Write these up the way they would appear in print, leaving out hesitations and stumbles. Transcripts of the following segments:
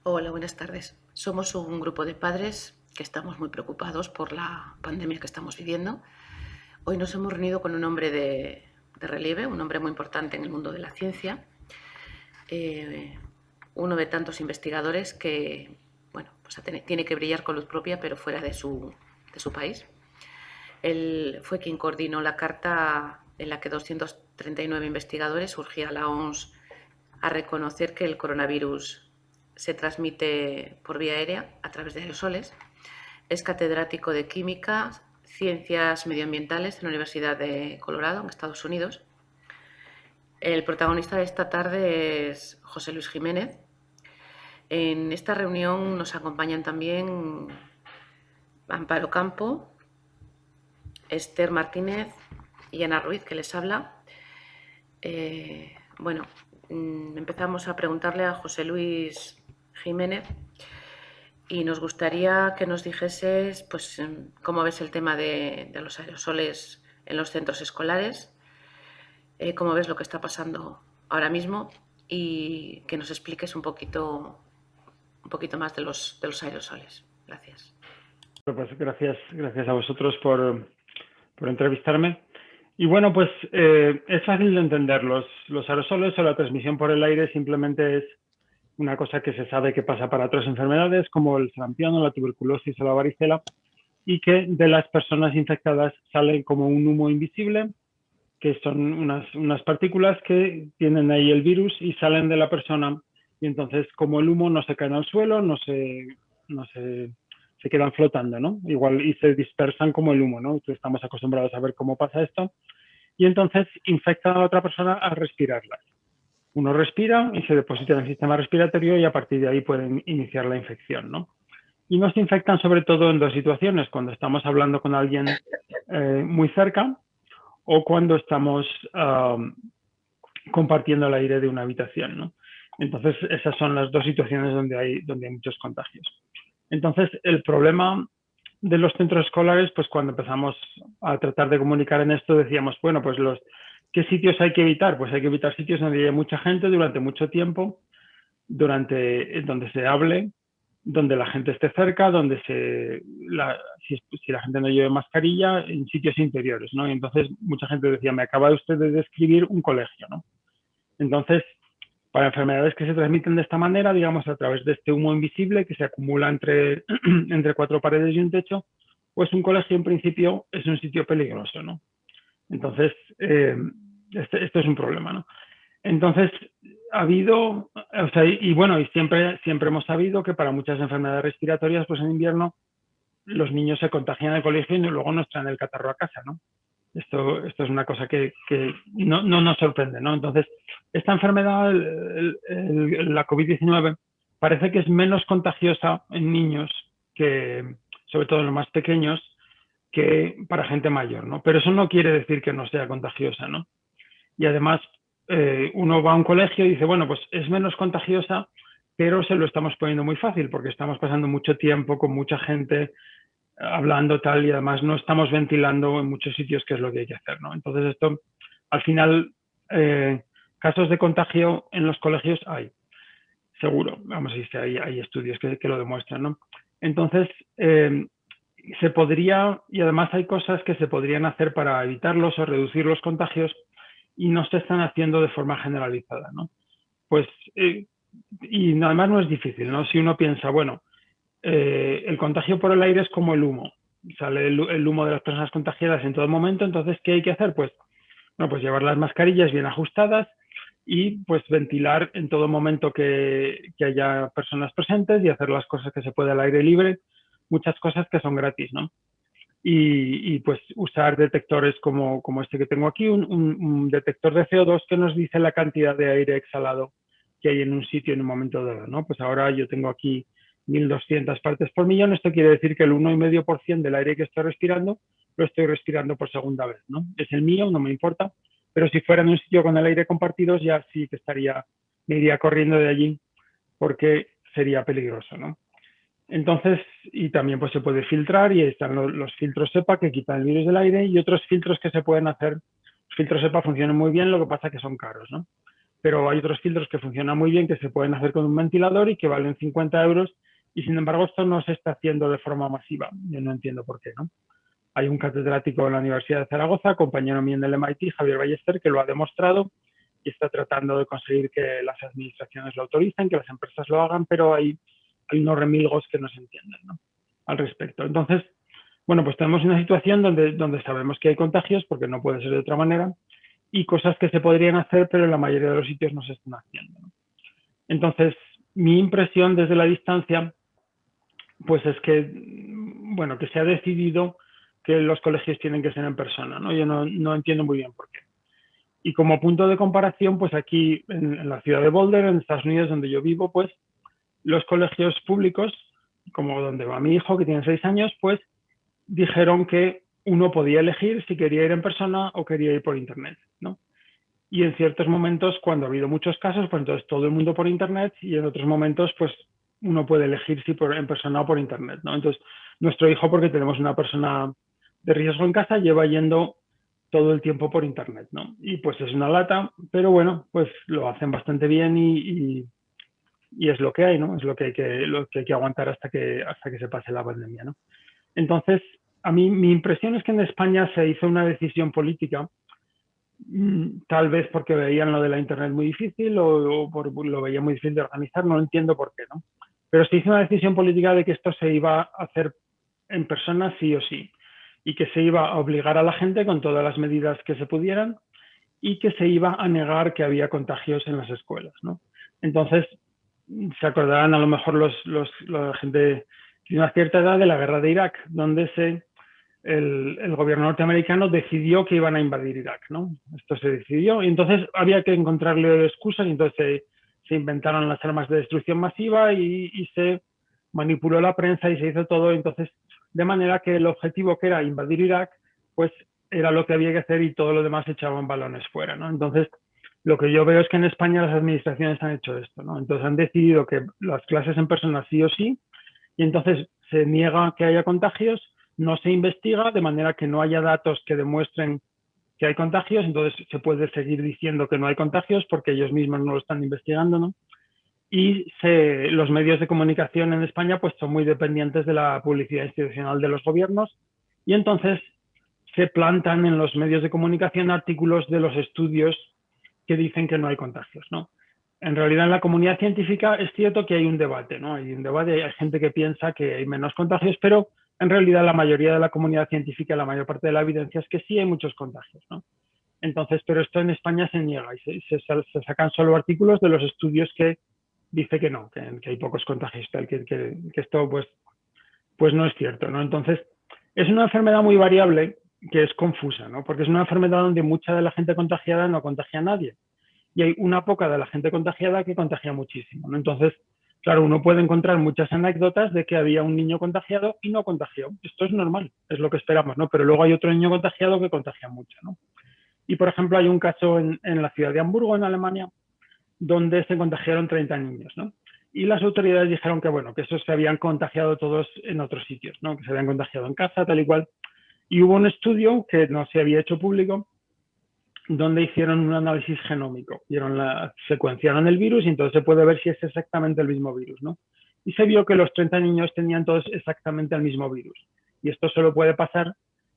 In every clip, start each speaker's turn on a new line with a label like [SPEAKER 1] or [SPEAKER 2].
[SPEAKER 1] Hola, buenas tardes. Somos un grupo de padres que estamos muy preocupados por la pandemia que estamos viviendo. Hoy nos hemos reunido con un hombre de relieve, un hombre muy importante en el mundo de la ciencia, eh, uno de tantos investigadores que, bueno, pues tiene que brillar con luz propia, pero fuera de su país. Él fue quien coordinó la carta en la que 239 investigadores urgía a la OMS a reconocer que el coronavirus se transmite por vía aérea a través de aerosoles. Es catedrático de Química, Ciencias Medioambientales en la Universidad de Colorado, en Estados Unidos. El protagonista de esta tarde es José Luis Jiménez. En esta reunión nos acompañan también Amparo Campo, Esther Martínez y Ana Ruiz, que les habla. Bueno, empezamos a preguntarle a José Luis Jiménez y nos gustaría que nos dijeses pues, cómo ves el tema de los aerosoles en los centros escolares, cómo ves lo que está pasando ahora mismo y que nos expliques un poquito más de los aerosoles. Gracias.
[SPEAKER 2] Pues gracias a vosotros por entrevistarme. Y bueno, pues es fácil de entender. Los aerosoles o la transmisión por el aire simplemente es una cosa que se sabe que pasa para otras enfermedades como el sarampión o la tuberculosis o la varicela, y que de las personas infectadas sale como un humo invisible, que son unas partículas que tienen ahí el virus y salen de la persona, y entonces como el humo no se cae al suelo, no se quedan flotando, ¿no? Igual y se dispersan como el humo, ¿no? Entonces estamos acostumbrados a ver cómo pasa esto, y entonces infectan a la otra persona al respirarlas. Uno respira y se deposita en el sistema respiratorio y a partir de ahí pueden iniciar la infección, ¿no? Y nos infectan sobre todo en dos situaciones: cuando estamos hablando con alguien muy cerca, o cuando estamos compartiendo el aire de una habitación, ¿no? Entonces, esas son las dos situaciones donde hay muchos contagios. Entonces, el problema de los centros escolares, pues cuando empezamos a tratar de comunicar en esto, decíamos, bueno, pues ¿qué sitios hay que evitar? Pues hay que evitar sitios donde haya mucha gente durante mucho tiempo, donde se hable, donde la gente esté cerca, si la gente no lleve mascarilla, en sitios interiores, ¿no? Y entonces mucha gente decía, me acaba usted de describir un colegio, ¿no? Entonces, para enfermedades que se transmiten de esta manera, digamos, a través de este humo invisible que se acumula entre cuatro paredes y un techo, pues un colegio en principio es un sitio peligroso, ¿no? Entonces, esto es un problema, ¿no? Entonces, ha habido, o sea, y bueno, y siempre hemos sabido que para muchas enfermedades respiratorias, pues en invierno los niños se contagian en el colegio y luego nos traen el catarro a casa, ¿no? Esto es una cosa que no nos sorprende, ¿no? Entonces, esta enfermedad, la COVID-19, parece que es menos contagiosa en niños, sobre todo en los más pequeños, que para gente mayor, ¿no? Pero eso no quiere decir que no sea contagiosa, ¿no? Y además, uno va a un colegio y dice, bueno, pues es menos contagiosa, pero se lo estamos poniendo muy fácil porque estamos pasando mucho tiempo con mucha gente, hablando tal, y además no estamos ventilando en muchos sitios, que es lo que hay que hacer, ¿no? Entonces esto, al final, casos de contagio en los colegios hay, seguro, vamos a decir, hay estudios que lo demuestran, ¿no? Entonces, se podría, y además hay cosas que se podrían hacer para evitarlos o reducir los contagios y no se están haciendo de forma generalizada, ¿no? Pues, y además no es difícil, ¿no? Si uno piensa, bueno, el contagio por el aire es como el humo. Sale el humo de las personas contagiadas en todo momento. Entonces, ¿qué hay que hacer? Pues, bueno, pues llevar las mascarillas bien ajustadas y pues ventilar en todo momento que haya personas presentes y hacer las cosas que se puede al aire libre, muchas cosas que son gratis, ¿no? Y pues usar detectores como este que tengo aquí, un detector de CO2 que nos dice la cantidad de aire exhalado que hay en un sitio en un momento dado, ¿no? Pues ahora yo tengo aquí 1.200 partes por millón. Esto quiere decir que el 1,5% del aire que estoy respirando lo estoy respirando por segunda vez, ¿no? Es el mío, no me importa, pero si fuera en un sitio con el aire compartido, ya sí que me iría corriendo de allí porque sería peligroso, ¿no? Entonces, y también pues se puede filtrar, y están los filtros SEPA que quitan el virus del aire, y otros filtros que se pueden hacer. Los filtros SEPA funcionan muy bien, lo que pasa es que son caros, ¿no? pero hay otros filtros que funcionan muy bien, que se pueden hacer con un ventilador y que valen 50 euros, y sin embargo esto no se está haciendo de forma masiva. Yo no entiendo por qué, ¿no? Hay un catedrático en la Universidad de Zaragoza, compañero mío del MIT, Javier Ballester, que lo ha demostrado y está tratando de conseguir que las administraciones lo autoricen, que las empresas lo hagan, pero hay unos remilgos que no se entienden, ¿no?, al respecto. Entonces, bueno, pues tenemos una situación donde sabemos que hay contagios, porque no puede ser de otra manera, y cosas que se podrían hacer, pero en la mayoría de los sitios no se están haciendo, ¿no? Entonces, mi impresión desde la distancia, pues es que, bueno, que se ha decidido que los colegios tienen que ser en persona, ¿no? Yo no entiendo muy bien por qué. Y como punto de comparación, pues aquí en la ciudad de Boulder, en Estados Unidos, donde yo vivo, pues los colegios públicos, como donde va mi hijo, que tiene 6 años, pues dijeron que uno podía elegir si quería ir en persona o quería ir por internet, ¿no? Y en ciertos momentos, cuando ha habido muchos casos, pues entonces todo el mundo por internet, y en otros momentos, pues uno puede elegir si en persona o por internet, ¿no? Entonces, nuestro hijo, porque tenemos una persona de riesgo en casa, lleva yendo todo el tiempo por internet, ¿no? Y pues es una lata, pero bueno, pues lo hacen bastante bien y es lo que hay, ¿no? Es lo que hay que aguantar hasta que se pase la pandemia, ¿no? Entonces, a mí mi impresión es que en España se hizo una decisión política, tal vez porque veían lo de la internet muy difícil lo veían muy difícil de organizar, no entiendo por qué, ¿no? Pero se hizo una decisión política de que esto se iba a hacer en persona sí o sí, y que se iba a obligar a la gente con todas las medidas que se pudieran, y que se iba a negar que había contagios en las escuelas, ¿no? Entonces, se acordarán a lo mejor la gente de una cierta edad de la guerra de Irak, donde el gobierno norteamericano decidió que iban a invadir Irak, ¿no? Esto se decidió y entonces había que encontrarle excusas, y entonces se inventaron las armas de destrucción masiva y se manipuló la prensa y se hizo todo, entonces, de manera que el objetivo, que era invadir Irak, pues era lo que había que hacer, y todo lo demás echaban balones fuera, ¿no? Entonces, lo que yo veo es que en España las administraciones han hecho esto, ¿no? Entonces han decidido que las clases en persona sí o sí, y entonces se niega que haya contagios, no se investiga, de manera que no haya datos que demuestren que hay contagios, entonces se puede seguir diciendo que no hay contagios porque ellos mismos no lo están investigando, ¿no? Y los medios de comunicación en España pues son muy dependientes de la publicidad institucional de los gobiernos, y entonces se plantan en los medios de comunicación artículos de los estudios que dicen que no hay contagios, ¿no? En realidad, en la comunidad científica es cierto que hay un debate, ¿no? Hay un debate, hay gente que piensa que hay menos contagios, pero en realidad la mayoría de la comunidad científica, la mayor parte de la evidencia es que sí hay muchos contagios, ¿no? Entonces, pero esto en España se niega y se sacan solo artículos de los estudios que dice que no, que hay pocos contagios, que esto pues no es cierto, ¿no? Entonces, es una enfermedad muy variable, que es confusa, ¿no? Porque es una enfermedad donde mucha de la gente contagiada no contagia a nadie, y hay una poca de la gente contagiada que contagia muchísimo, ¿no? Entonces, claro, uno puede encontrar muchas anécdotas de que había un niño contagiado y no contagió. Esto es normal, es lo que esperamos, ¿no? Pero luego hay otro niño contagiado que contagia mucho, ¿no? Y, por ejemplo, hay un caso en la ciudad de Hamburgo, en Alemania, donde se contagiaron 30 niños, ¿no? Y las autoridades dijeron que, bueno, que esos se habían contagiado todos en otros sitios, ¿no? Que se habían contagiado en casa, tal y cual. Y hubo un estudio que no se había hecho público, donde hicieron un análisis genómico, secuenciaron el virus, y entonces se puede ver si es exactamente el mismo virus, ¿no? Y se vio que los 30 niños tenían todos exactamente el mismo virus. Y esto solo puede pasar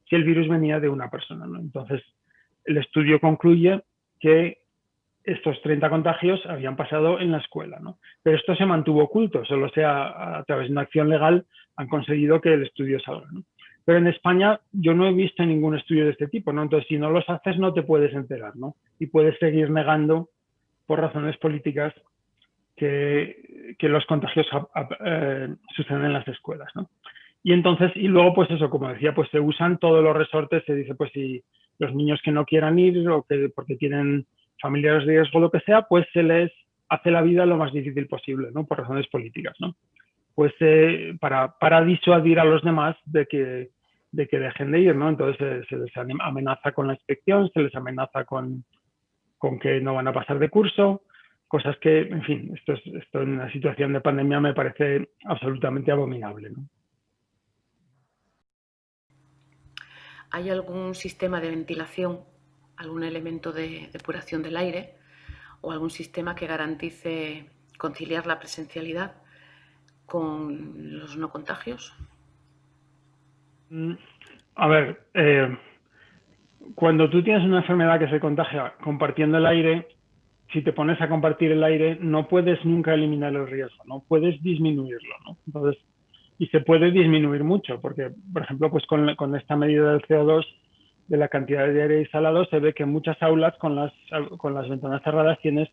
[SPEAKER 2] si el virus venía de una persona, ¿no? Entonces, el estudio concluye que estos 30 contagios habían pasado en la escuela, ¿no? Pero esto se mantuvo oculto, solo a través de una acción legal han conseguido que el estudio salga, ¿no? Pero en España yo no he visto ningún estudio de este tipo, ¿no? Entonces, si no los haces, no te puedes enterar, ¿no? Y puedes seguir negando por razones políticas que los contagios suceden en las escuelas, ¿no? Y entonces, y luego, pues eso, como decía, pues se usan todos los resortes, se dice, pues si los niños que no quieran ir o que porque tienen familiares de riesgo o lo que sea, pues se les hace la vida lo más difícil posible, ¿no? Por razones políticas, ¿no? Pues para disuadir a los demás de que dejen de ir, ¿no? Entonces se les amenaza con la inspección, se les amenaza con que no van a pasar de curso, cosas que, en fin, esto en una situación de pandemia me parece absolutamente abominable, ¿no?
[SPEAKER 1] ¿Hay algún sistema de ventilación, algún elemento de depuración del aire o algún sistema que garantice conciliar la presencialidad con los no contagios?
[SPEAKER 2] A ver, cuando tú tienes una enfermedad que se contagia compartiendo el aire, si te pones a compartir el aire, no puedes nunca eliminar el riesgo, no puedes disminuirlo, ¿no? Entonces, y se puede disminuir mucho, porque, por ejemplo, pues con esta medida del CO2, de la cantidad de aire inhalado, se ve que en muchas aulas con las ventanas cerradas tienes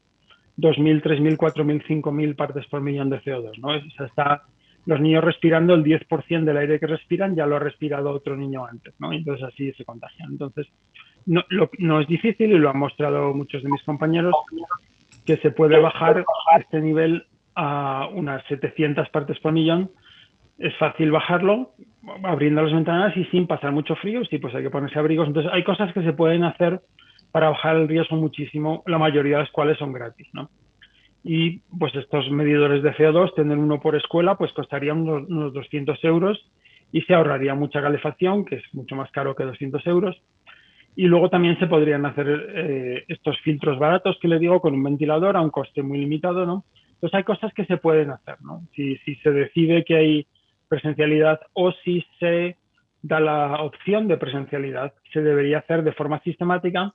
[SPEAKER 2] 2.000, 3.000, 4.000, 5.000 partes por millón de CO2, ¿no? O sea, está los niños respirando el 10% del aire que respiran, ya lo ha respirado otro niño antes, ¿no? Entonces así se contagian. Entonces, no es difícil, y lo han mostrado muchos de mis compañeros, que se puede bajar este nivel a unas 700 partes por millón. Es fácil bajarlo abriendo las ventanas y sin pasar mucho frío. Sí, pues hay que ponerse abrigos. Entonces hay cosas que se pueden hacer para bajar el riesgo muchísimo, la mayoría de las cuales son gratis, ¿no? Y pues estos medidores de CO2, tener uno por escuela, pues costaría unos 200 euros y se ahorraría mucha calefacción, que es mucho más caro que 200 euros. Y luego también se podrían hacer estos filtros baratos que le digo, con un ventilador a un coste muy limitado, ¿no? Entonces hay cosas que se pueden hacer, ¿no? Si se decide que hay presencialidad, o si se da la opción de presencialidad, se debería hacer de forma sistemática,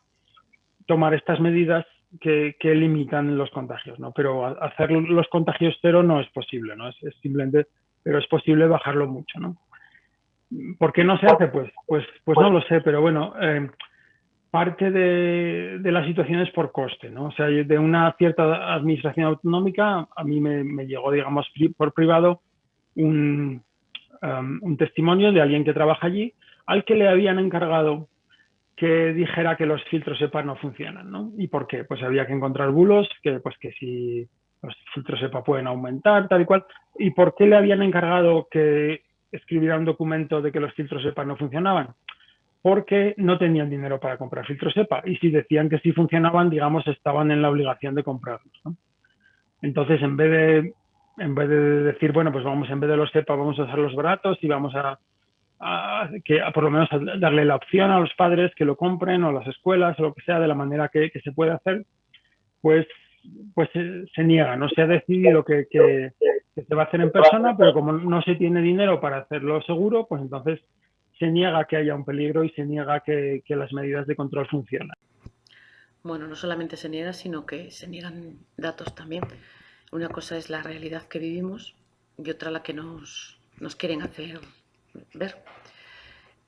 [SPEAKER 2] tomar estas medidas que limitan los contagios, ¿no? Pero hacer los contagios cero no es posible, ¿no? Es simplemente, pero es posible bajarlo mucho, ¿no? ¿Por qué no se hace? Pues no lo sé, pero bueno, parte de la situación es por coste, ¿no? O sea, de una cierta administración autonómica, a mí me llegó, digamos, por privado un testimonio de alguien que trabaja allí, al que le habían encargado que dijera que los filtros EPA no funcionan, ¿no? ¿Y por qué? Pues había que encontrar bulos, que si los filtros EPA pueden aumentar, tal y cual. ¿Y por qué le habían encargado que escribiera un documento de que los filtros EPA no funcionaban? Porque no tenían dinero para comprar filtros EPA, y si decían que sí funcionaban, digamos, estaban en la obligación de comprarlos, ¿no? Entonces, en vez de decir, bueno, pues vamos, en vez de los EPA, vamos a usar los baratos y vamos a por lo menos a darle la opción a los padres que lo compren, o a las escuelas, o lo que sea, de la manera que se puede hacer, pues, pues se niega. No se ha decidido que se va a hacer en persona, pero como no se tiene dinero para hacerlo seguro, pues entonces se niega que haya un peligro y se niega que las medidas de control funcionen.
[SPEAKER 1] Bueno, no solamente se niega, sino que se niegan datos también. Una cosa es la realidad que vivimos y otra la que nos quieren hacer ver.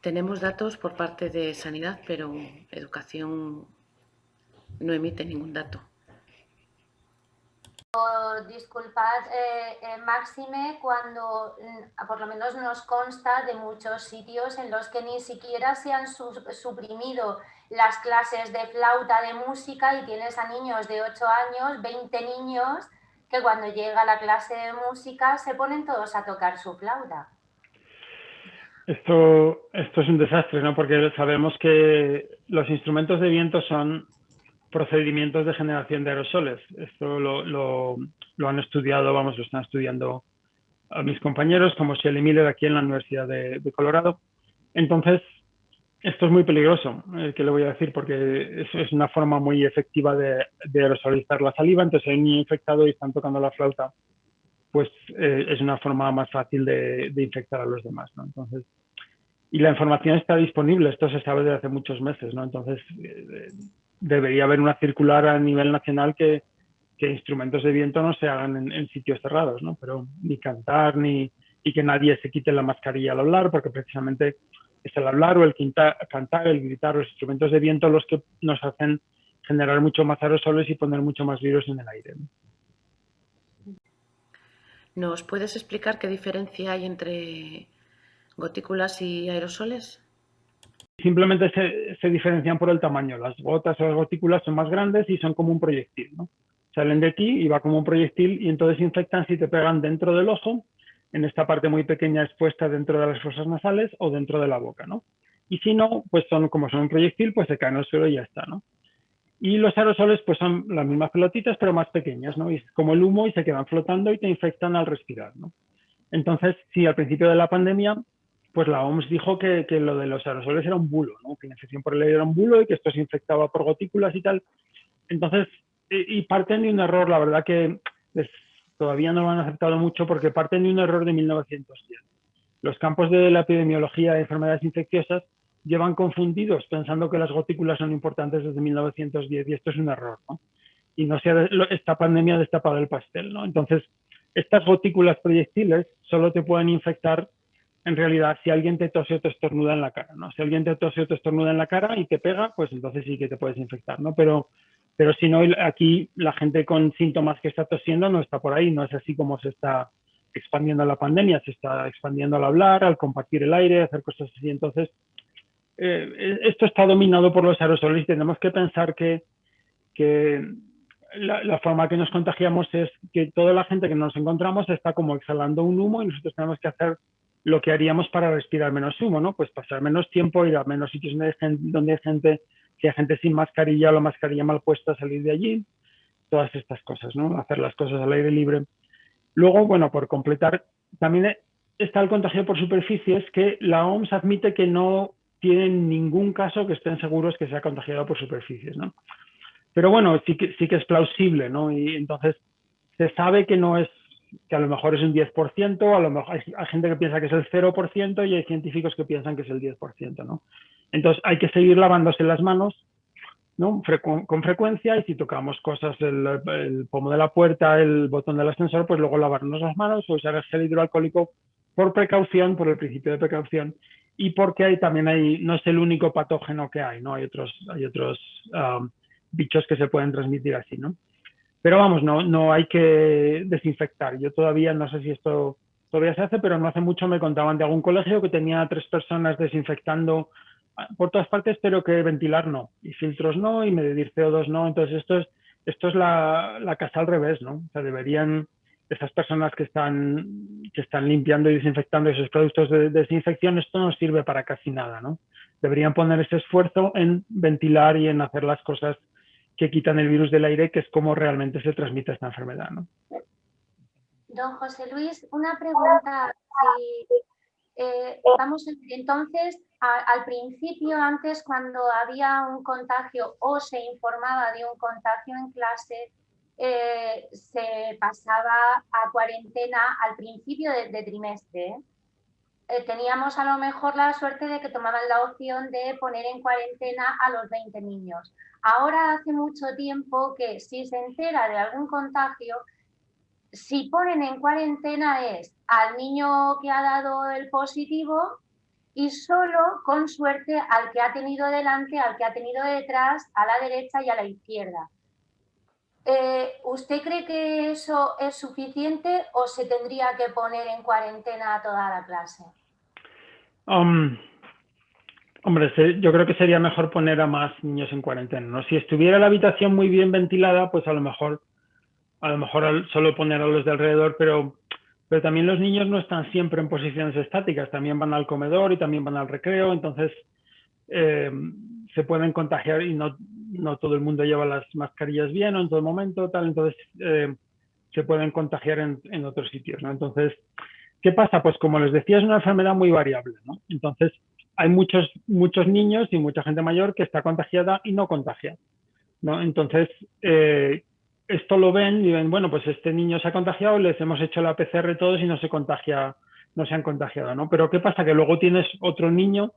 [SPEAKER 1] Tenemos datos por parte de Sanidad, pero Educación no emite ningún dato.
[SPEAKER 3] Disculpad, máxime, cuando por lo menos nos consta de muchos sitios en los que ni siquiera se han suprimido las clases de flauta, de música, y tienes a niños de 8 años, 20 niños, que cuando llega la clase de música se ponen todos a tocar su flauta.
[SPEAKER 2] Esto es un desastre, ¿no? Porque sabemos que los instrumentos de viento son procedimientos de generación de aerosoles. Esto lo han estudiado, vamos, lo están estudiando a mis compañeros, como Shelley Miller, aquí en la Universidad de Colorado. Entonces, esto es muy peligroso, ¿qué le voy a decir? Porque es una forma muy efectiva de aerosolizar la saliva. Entonces, hay un niño infectado y están tocando la flauta, pues es una forma más fácil de infectar a los demás, ¿no? Entonces, y la información está disponible, esto se sabe desde hace muchos meses, ¿no? Entonces, debería haber una circular a nivel nacional que instrumentos de viento no se hagan en sitios cerrados, ¿no? Pero ni cantar, y que nadie se quite la mascarilla al hablar, porque precisamente es el hablar o el cantar, el gritar, los instrumentos de viento los que nos hacen generar mucho más aerosoles y poner mucho más virus en el aire, ¿no?
[SPEAKER 1] ¿Nos puedes explicar qué diferencia hay entre gotículas y aerosoles?
[SPEAKER 2] Simplemente se diferencian por el tamaño. Las gotas o las gotículas son más grandes y son como un proyectil, ¿no? Salen de ti y va como un proyectil, y entonces infectan si te pegan dentro del ojo, en esta parte muy pequeña expuesta dentro de las fosas nasales, o dentro de la boca, ¿no? Y si no, pues como son un proyectil, pues se caen al suelo y ya está, ¿no? Y los aerosoles pues son las mismas pelotitas, pero más pequeñas, ¿no? Y es como el humo y se quedan flotando y te infectan al respirar, ¿no? Entonces, sí, al principio de la pandemia, pues la OMS dijo que lo de los aerosoles era un bulo, ¿no? Que la infección por el aire era un bulo y que esto se infectaba por gotículas y tal. Entonces, y parten de un error, la verdad que todavía no lo han aceptado mucho porque parten de un error de 1910. Los campos de la epidemiología de enfermedades infecciosas llevan confundidos pensando que las gotículas son importantes desde 1910 y esto es un error, ¿no? Y no sea esta pandemia ha destapado el pastel, ¿no? Entonces, estas gotículas proyectiles solo te pueden infectar en realidad si alguien te tose o te estornuda en la cara, ¿no? Si alguien te tose o te estornuda en la cara y te pega, pues entonces sí que te puedes infectar, ¿no? Pero si no, aquí la gente con síntomas que está tosiendo no está por ahí, no es así como se está expandiendo la pandemia, se está expandiendo al hablar, al compartir el aire, hacer cosas así. Entonces, esto está dominado por los aerosoles y tenemos que pensar que la forma que nos contagiamos es que toda la gente que nos encontramos está como exhalando un humo y nosotros tenemos que hacer lo que haríamos para respirar menos humo, ¿no? Pues pasar menos tiempo, ir a menos sitios donde hay gente, si hay gente sin mascarilla o la mascarilla mal puesta, salir de allí, todas estas cosas, ¿no? Hacer las cosas al aire libre. Luego, bueno, por completar, también está el contagio por superficies, que la OMS admite que no tienen ningún caso que estén seguros que sea contagiado por superficies, ¿no? Pero bueno, sí que es plausible, ¿no? Y entonces se sabe que no es, que a lo mejor es un 10%, a lo mejor hay gente que piensa que es el 0% y hay científicos que piensan que es el 10%, ¿no? Entonces hay que seguir lavándose las manos, ¿no? Con frecuencia, y si tocamos cosas, el pomo de la puerta, el botón del ascensor, pues luego lavarnos las manos o usar el gel hidroalcohólico por precaución, por el principio de precaución, y porque también no es el único patógeno que hay, ¿no? Hay otros bichos que se pueden transmitir así, ¿no? Pero vamos, no hay que desinfectar. Yo todavía, no sé si esto todavía se hace, pero no hace mucho me contaban de algún colegio que tenía 3 personas desinfectando por todas partes, pero que ventilar no, y filtros no, y medir CO2 no. Entonces esto es la casa al revés, ¿no? O sea, deberían, esas personas que están limpiando y desinfectando esos productos de desinfección, esto no sirve para casi nada, ¿no? Deberían poner ese esfuerzo en ventilar y en hacer las cosas que quitan el virus del aire, que es como realmente se transmite esta enfermedad, ¿no?
[SPEAKER 3] Don José Luis, una pregunta. Vamos, entonces, al principio, antes, cuando había un contagio o se informaba de un contagio en clase, se pasaba a cuarentena al principio de trimestre. Teníamos a lo mejor la suerte de que tomaban la opción de poner en cuarentena a los 20 niños. Ahora hace mucho tiempo que si se entera de algún contagio, si ponen en cuarentena es al niño que ha dado el positivo y solo, con suerte, al que ha tenido delante, al que ha tenido detrás, a la derecha y a la izquierda. ¿Usted cree que eso es suficiente o se tendría que poner en cuarentena a toda la clase?
[SPEAKER 2] Hombre, yo creo que sería mejor poner a más niños en cuarentena, ¿no? Si estuviera la habitación muy bien ventilada, pues a lo mejor solo poner a los de alrededor, pero también los niños no están siempre en posiciones estáticas, también van al comedor y también van al recreo, entonces se pueden contagiar y no todo el mundo lleva las mascarillas bien o en todo momento, tal, entonces se pueden contagiar en otros sitios, ¿no? Entonces, ¿qué pasa? Pues como les decía, es una enfermedad muy variable, ¿no? Entonces, hay muchos niños y mucha gente mayor que está contagiada y no contagia, ¿no? Entonces, esto lo ven y ven, bueno, pues este niño se ha contagiado, les hemos hecho la PCR todos y no se han contagiado, ¿no? Pero ¿qué pasa? Que luego tienes otro niño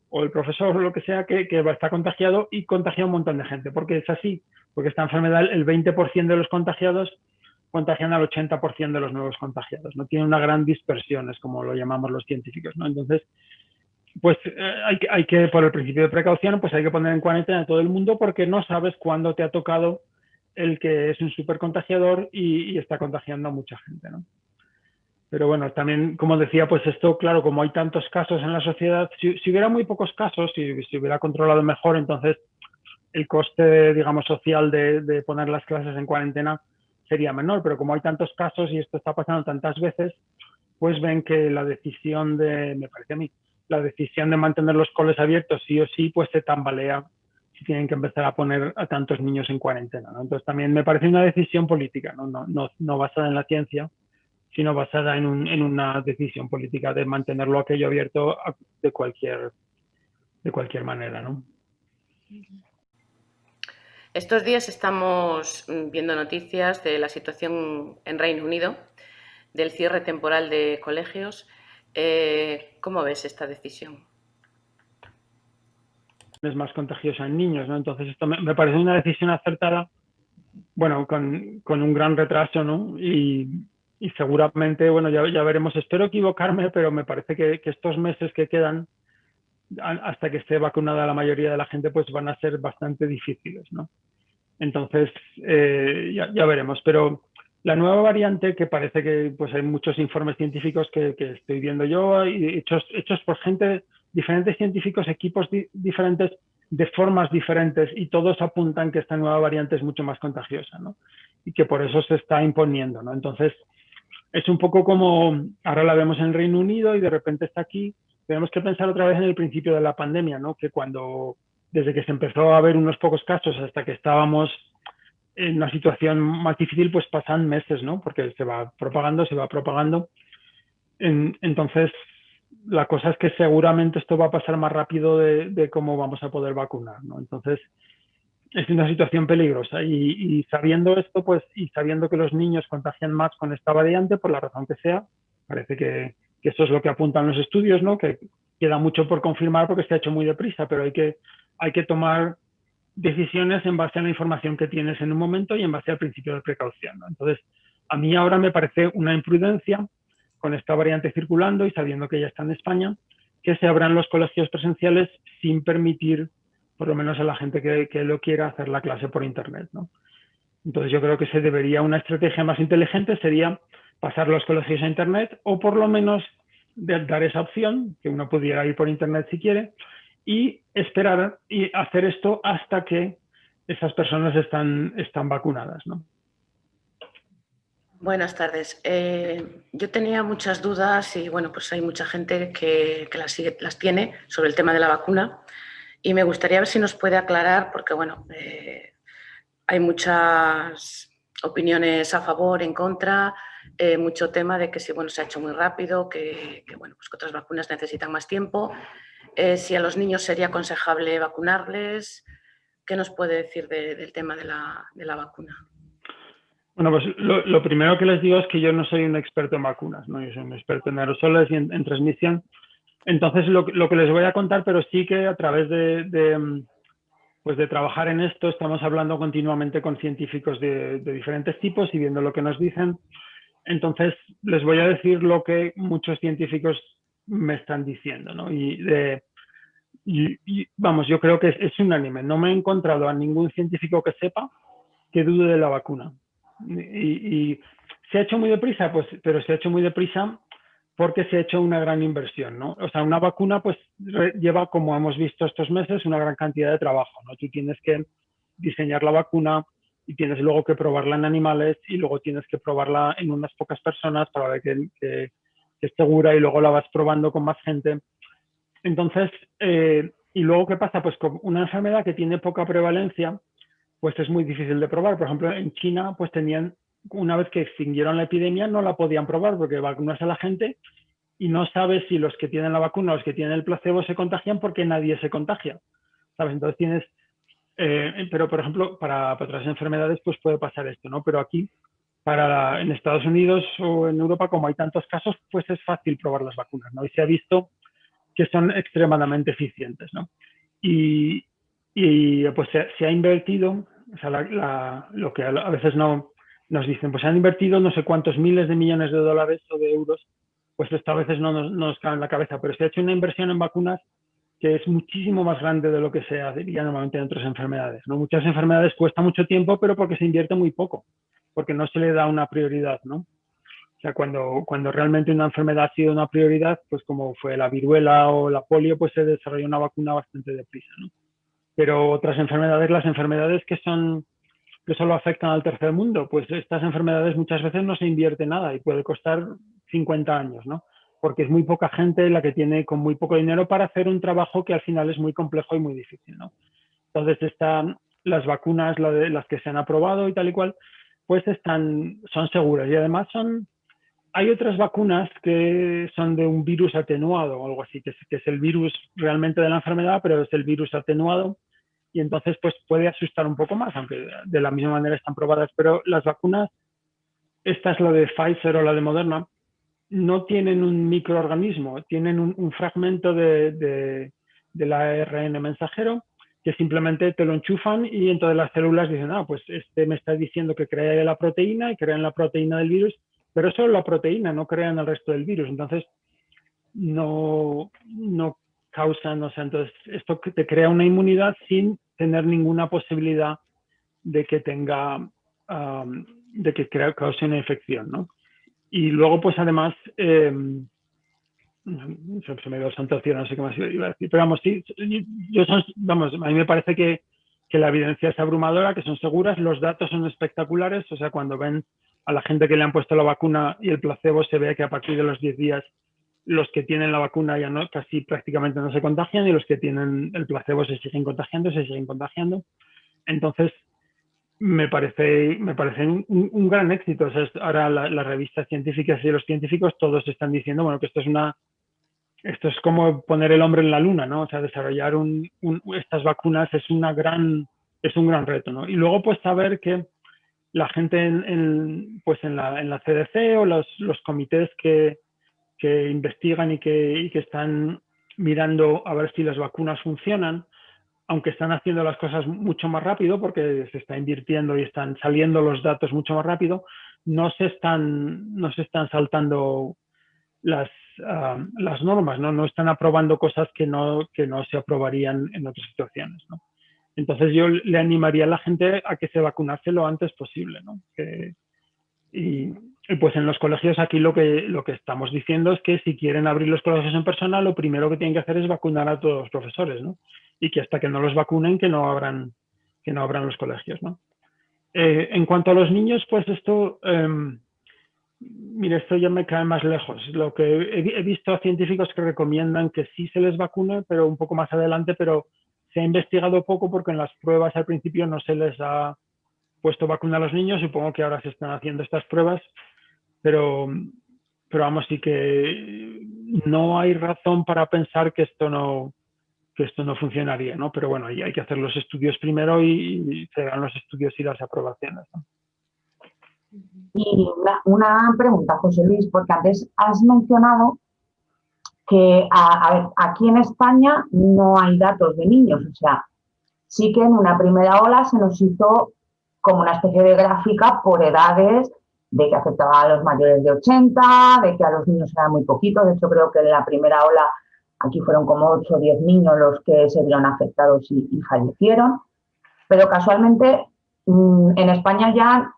[SPEAKER 2] o el profesor o lo que sea que está contagiado y contagia a un montón de gente, porque es así, porque esta enfermedad, el 20% de los contagiados contagian al 80% de los nuevos contagiados, ¿no? Tiene una gran dispersión, es como lo llamamos los científicos, ¿no? Entonces, pues hay que, por el principio de precaución, pues hay que poner en cuarentena a todo el mundo porque no sabes cuándo te ha tocado el que es un supercontagiador y está contagiando a mucha gente, ¿no? Pero bueno, también, como decía, pues esto, claro, como hay tantos casos en la sociedad, si hubiera muy pocos casos, si hubiera controlado mejor, entonces el coste, digamos, social de poner las clases en cuarentena sería menor, pero como hay tantos casos y esto está pasando tantas veces, pues ven que la decisión me parece a mí, la decisión de mantener los coles abiertos sí o sí, pues se tambalea si tienen que empezar a poner a tantos niños en cuarentena, ¿no? Entonces también me parece una decisión política, no basada en la ciencia, sino basada en una decisión política de mantenerlo aquello abierto de cualquier manera, ¿no?
[SPEAKER 1] Estos días estamos viendo noticias de la situación en Reino Unido, del cierre temporal de colegios. ¿Cómo ves esta decisión?
[SPEAKER 2] Es más contagiosa en niños, ¿no? Entonces esto me parece una decisión acertada, bueno, con un gran retraso, ¿no? Y seguramente, bueno, ya veremos, espero equivocarme, pero me parece que estos meses que quedan hasta que esté vacunada la mayoría de la gente, pues van a ser bastante difíciles, ¿no? Entonces, ya veremos. Pero la nueva variante, que parece que pues hay muchos informes científicos que estoy viendo yo, y hechos por gente, diferentes científicos, equipos diferentes, de formas diferentes, y todos apuntan que esta nueva variante es mucho más contagiosa, ¿no? Y que por eso se está imponiendo, ¿no? Entonces, es un poco como ahora la vemos en Reino Unido y de repente está aquí. Tenemos que pensar otra vez en el principio de la pandemia, ¿no? Que desde que se empezó a ver unos pocos casos hasta que estábamos en una situación más difícil, pues pasan meses, ¿no? Porque se va propagando. Entonces, la cosa es que seguramente esto va a pasar más rápido de cómo vamos a poder vacunar, ¿no? Entonces, es una situación peligrosa y sabiendo esto, pues, y sabiendo que los niños contagian más con esta variante, por la razón que sea, parece que esto es lo que apuntan los estudios, ¿no? Que queda mucho por confirmar porque se ha hecho muy deprisa, pero hay que tomar decisiones en base a la información que tienes en un momento y en base al principio de precaución, ¿no? Entonces, a mí ahora me parece una imprudencia con esta variante circulando y sabiendo que ya está en España, que se abran los colegios presenciales sin permitir, por lo menos a la gente que lo quiera, hacer la clase por internet, ¿no? Entonces yo creo que una estrategia más inteligente sería pasar los colegios a internet, o por lo menos dar esa opción, que uno pudiera ir por internet si quiere, y esperar y hacer esto hasta que esas personas están vacunadas, ¿no?
[SPEAKER 1] Buenas tardes. Yo tenía muchas dudas y bueno, pues hay mucha gente que las tiene sobre el tema de la vacuna y me gustaría ver si nos puede aclarar, porque bueno, hay muchas opiniones a favor, en contra, mucho tema de que si bueno, se ha hecho muy rápido, que bueno, pues que otras vacunas necesitan más tiempo, si a los niños sería aconsejable vacunarles. ¿Qué nos puede decir del tema de la vacuna?
[SPEAKER 2] Bueno, pues lo primero que les digo es que yo no soy un experto en vacunas, ¿no? Yo soy un experto en aerosoles y en transmisión. Entonces, lo que les voy a contar, pero sí que a través pues de trabajar en esto, estamos hablando continuamente con científicos de diferentes tipos y viendo lo que nos dicen. Entonces, les voy a decir lo que muchos científicos me están diciendo, ¿no? Vamos, yo creo que es unánime. No me he encontrado a ningún científico que sepa que dude de la vacuna. Y se ha hecho muy deprisa, pues, pero se ha hecho muy deprisa porque se ha hecho una gran inversión, ¿no? O sea, una vacuna pues lleva, como hemos visto estos meses, una gran cantidad de trabajo, ¿no? Tú tienes que diseñar la vacuna y tienes luego que probarla en animales y luego tienes que probarla en unas pocas personas para ver que es segura, y luego la vas probando con más gente. Entonces, y luego, ¿qué pasa? Pues con una enfermedad que tiene poca prevalencia, pues es muy difícil de probar. Por ejemplo, en China, pues una vez que extinguieron la epidemia, no la podían probar porque vacunas a la gente y no sabes si los que tienen la vacuna o los que tienen el placebo se contagian, porque nadie se contagia, ¿sabes? Entonces pero por ejemplo, para otras enfermedades, pues puede pasar esto, ¿no? Pero aquí, en Estados Unidos o en Europa, como hay tantos casos, pues es fácil probar las vacunas, ¿no? Y se ha visto que son extremadamente eficientes, ¿no? Y pues se ha invertido, o sea, lo que a veces no nos dicen, pues se han invertido no sé cuántos miles de millones de dólares o de euros, pues esto a veces no nos cae en la cabeza, pero se ha hecho una inversión en vacunas que es muchísimo más grande de lo que se haría normalmente en otras enfermedades, ¿no? Muchas enfermedades cuesta mucho tiempo, pero porque se invierte muy poco, porque no se le da una prioridad, ¿no? O sea, cuando realmente una enfermedad ha sido una prioridad, pues como fue la viruela o la polio, pues se desarrolló una vacuna bastante deprisa, ¿no? Pero otras enfermedades, las enfermedades que solo afectan al tercer mundo, pues estas enfermedades muchas veces no se invierte nada y puede costar 50 años, ¿no? Porque es muy poca gente la que tiene con muy poco dinero para hacer un trabajo que al final es muy complejo y muy difícil, ¿no? Entonces las vacunas, las que se han aprobado y tal y cual, pues son seguras, y además hay otras vacunas que son de un virus atenuado o algo así, que es el virus realmente de la enfermedad, pero es el virus atenuado, y entonces pues puede asustar un poco más, aunque de la misma manera están probadas. Pero las vacunas, esta es la de Pfizer o la de Moderna, no tienen un microorganismo, tienen un fragmento del ARN mensajero que simplemente te lo enchufan y entonces las células dicen, ah, pues este me está diciendo que crea la proteína y crean la proteína del virus, pero solo la proteína, no crean el resto del virus. Entonces, no causan, o sea, entonces esto te crea una inmunidad sin tener ninguna posibilidad de que tenga, de que cause una infección, ¿no? Y luego, pues además, se me dio santo cielo, no sé qué más iba a decir, pero vamos, sí, vamos, a mí me parece que la evidencia es abrumadora, que son seguras, los datos son espectaculares, o sea, cuando ven a la gente que le han puesto la vacuna y el placebo, se ve que a partir de los 10 días los que tienen la vacuna ya no, casi prácticamente no se contagian y los que tienen el placebo se siguen contagiando. Entonces, me parece un gran éxito. O sea, ahora las revistas científicas y los científicos todos están diciendo, bueno, que esto es como poner el hombre en la luna, ¿no? O sea, desarrollar estas vacunas es un gran reto, ¿no? Y luego, pues, saber que la gente en la CDC o los comités que investigan y que están mirando a ver si las vacunas funcionan, aunque están haciendo las cosas mucho más rápido porque se está invirtiendo y están saliendo los datos mucho más rápido, no se están saltando las normas, ¿no? No están aprobando cosas que no se aprobarían en otras situaciones, ¿no? Entonces yo le animaría a la gente a que se vacunase lo antes posible, ¿no? Y pues en los colegios aquí lo que estamos diciendo es que si quieren abrir los colegios en persona, lo primero que tienen que hacer es vacunar a todos los profesores, ¿no? Y que hasta que no los vacunen, que no abran los colegios, ¿no? En cuanto a los niños, pues esto, mire, esto ya me cae más lejos. Lo que he visto a científicos que recomiendan que sí se les vacune, pero un poco más adelante, pero se ha investigado poco porque en las pruebas al principio no se les ha puesto vacuna a los niños. Supongo que ahora se están haciendo estas pruebas, pero vamos, sí que no hay razón para pensar que esto no funcionaría, ¿no? Pero bueno, hay que hacer los estudios primero y se dan los estudios y las aprobaciones, ¿no?
[SPEAKER 4] Y una pregunta, José Luis, porque antes has mencionado que aquí en España no hay datos de niños, o sea, sí que en una primera ola se nos hizo como una especie de gráfica por edades, de que afectaba a los mayores de 80, de que a los niños era muy poquito. De hecho, creo que en la primera ola aquí fueron como 8 o 10 niños los que se vieron afectados y fallecieron. Pero casualmente en España ya,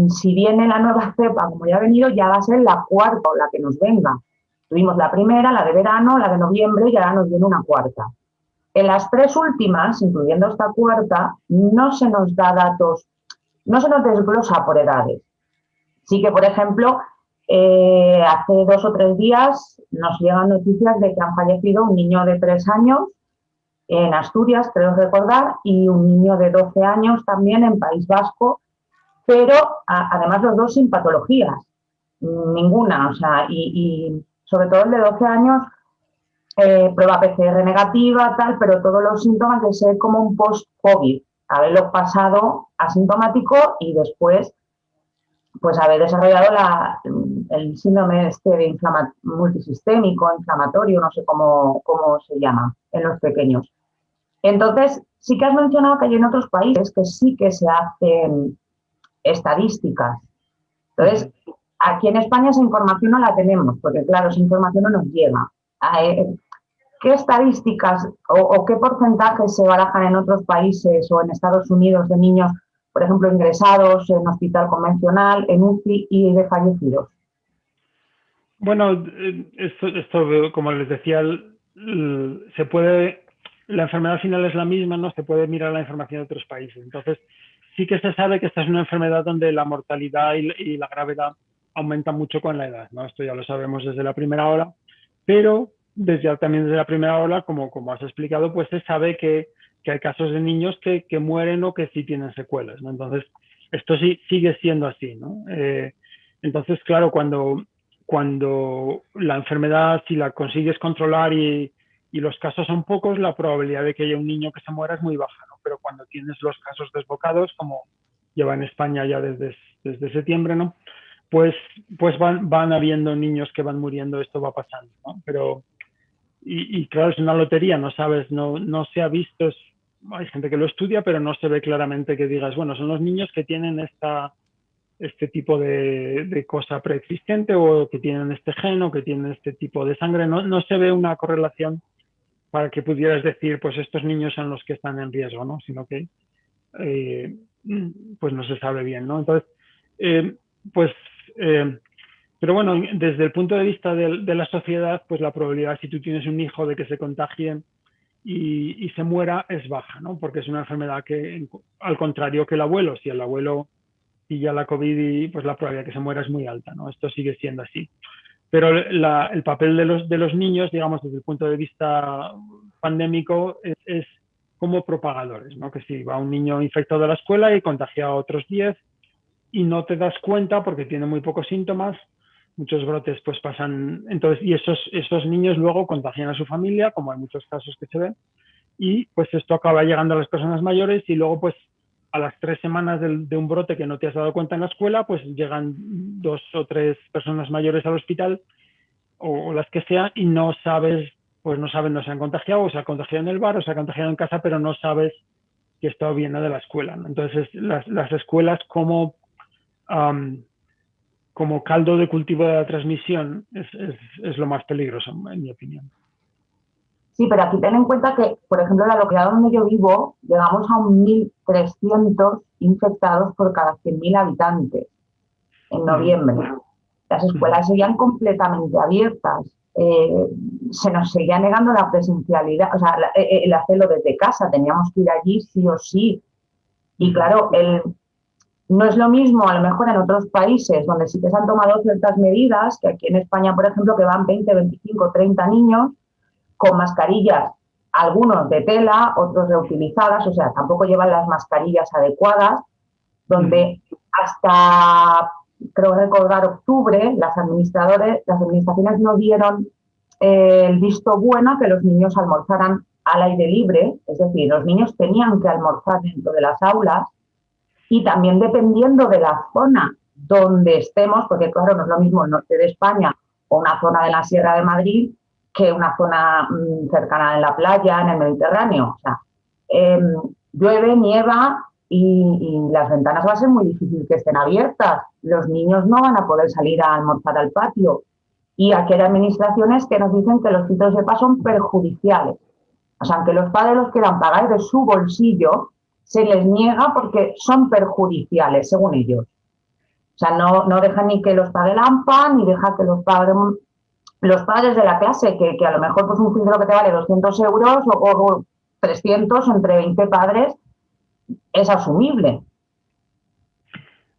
[SPEAKER 4] si viene la nueva cepa, como ya ha venido, ya va a ser la cuarta ola que nos venga. Tuvimos la primera, la de verano, la de noviembre y ahora nos viene una cuarta. En las tres últimas, incluyendo esta cuarta, no se nos da datos, no se nos desglosa por edades. Sí que, por ejemplo, hace 2 o 3 días nos llegan noticias de que han fallecido un niño de 3 años en Asturias, creo recordar, y un niño de 12 años también en País Vasco, pero además los dos sin patologías, ninguna, o sea, y sobre todo el de 12 años, prueba PCR negativa, tal, pero todos los síntomas de ser como un post-COVID, haberlo pasado asintomático y después pues haber desarrollado el síndrome de multisistémico, inflamatorio, no sé cómo se llama en los pequeños. Entonces, sí que has mencionado que hay en otros países que sí que se hacen estadísticas. Entonces, aquí en España esa información no la tenemos, porque claro, esa información no nos llega. ¿Qué estadísticas o qué porcentajes se barajan en otros países o en Estados Unidos de niños, por ejemplo, ingresados en hospital convencional, en UCI y de fallecidos?
[SPEAKER 2] Bueno, esto como les decía, la enfermedad final es la misma, ¿no? Se puede mirar la información de otros países. Entonces, sí que se sabe que esta es una enfermedad donde la mortalidad y la gravedad aumentan mucho con la edad, ¿no? Esto ya lo sabemos desde la primera ola, pero también desde la primera ola, como has explicado, pues se sabe que hay casos de niños que mueren o que sí tienen secuelas, ¿no? Entonces, esto sí sigue siendo así, ¿no? Entonces, claro, cuando la enfermedad, si la consigues controlar y los casos son pocos, la probabilidad de que haya un niño que se muera es muy baja, ¿no? Pero cuando tienes los casos desbocados, como lleva en España ya desde septiembre, ¿no? Pues van habiendo niños que van muriendo, esto va pasando, ¿no? Pero, y claro, es una lotería, no sabes, no se ha visto, hay gente que lo estudia, pero no se ve claramente que digas, bueno, son los niños que tienen este tipo de cosa preexistente o que tienen este gen o que tienen este tipo de sangre, no se ve una correlación para que pudieras decir, pues estos niños son los que están en riesgo, ¿no? Sino que pues no se sabe bien, ¿no? Entonces, pero bueno, desde el punto de vista de la sociedad, pues la probabilidad, si tú tienes un hijo de que se contagie y se muera, es baja, ¿no? Porque es una enfermedad que, al contrario que el abuelo, si el abuelo pilla la COVID, pues la probabilidad de que se muera es muy alta, ¿no? Esto sigue siendo así. Pero el papel de los niños, digamos, desde el punto de vista pandémico, es como propagadores, ¿no? Que si va un niño infectado a la escuela y contagia a otros 10 y no te das cuenta porque tiene muy pocos síntomas, muchos brotes pues pasan, entonces, y esos niños luego contagian a su familia, como hay muchos casos que se ven, y pues esto acaba llegando a las personas mayores y luego pues a las 3 semanas de un brote que no te has dado cuenta en la escuela, pues llegan 2 o 3 personas mayores al hospital o las que sea y no sabes, pues no saben, no se han contagiado o se ha contagiado en el bar o se ha contagiado en casa, pero no sabes que esto viene de la escuela, ¿no? Entonces las escuelas como caldo de cultivo de la transmisión es lo más peligroso, en mi opinión.
[SPEAKER 4] Sí, pero aquí ten en cuenta que, por ejemplo, en la localidad donde yo vivo, llegamos a un 1.300 infectados por cada 100.000 habitantes en noviembre. Las escuelas seguían completamente abiertas. Se nos seguía negando la presencialidad, o sea, el hacerlo desde casa. Teníamos que ir allí sí o sí. Y claro, no es lo mismo, a lo mejor en otros países donde sí que se han tomado ciertas medidas, que aquí en España, por ejemplo, que van 20, 25, 30 niños con mascarillas, algunos de tela, otros reutilizadas, o sea, tampoco llevan las mascarillas adecuadas, donde hasta, creo recordar, octubre, las administraciones no dieron el visto bueno a que los niños almorzaran al aire libre, es decir, los niños tenían que almorzar dentro de las aulas y también dependiendo de la zona donde estemos, porque claro, no es lo mismo el norte de España o una zona de la Sierra de Madrid que una zona cercana en la playa, en el Mediterráneo. O sea, llueve, nieva y las ventanas va a ser muy difícil que estén abiertas. Los niños no van a poder salir a almorzar al patio. Y aquí hay administraciones que nos dicen que los filtros de paz son perjudiciales. O sea, aunque los padres los quieran pagar de su bolsillo, se les niega porque son perjudiciales, según ellos. O sea, no dejan ni que los pague la AMPA, ni deja que los padres de la clase, que a lo mejor pues un filtro que te vale 200 euros o 300 entre 20 padres es asumible.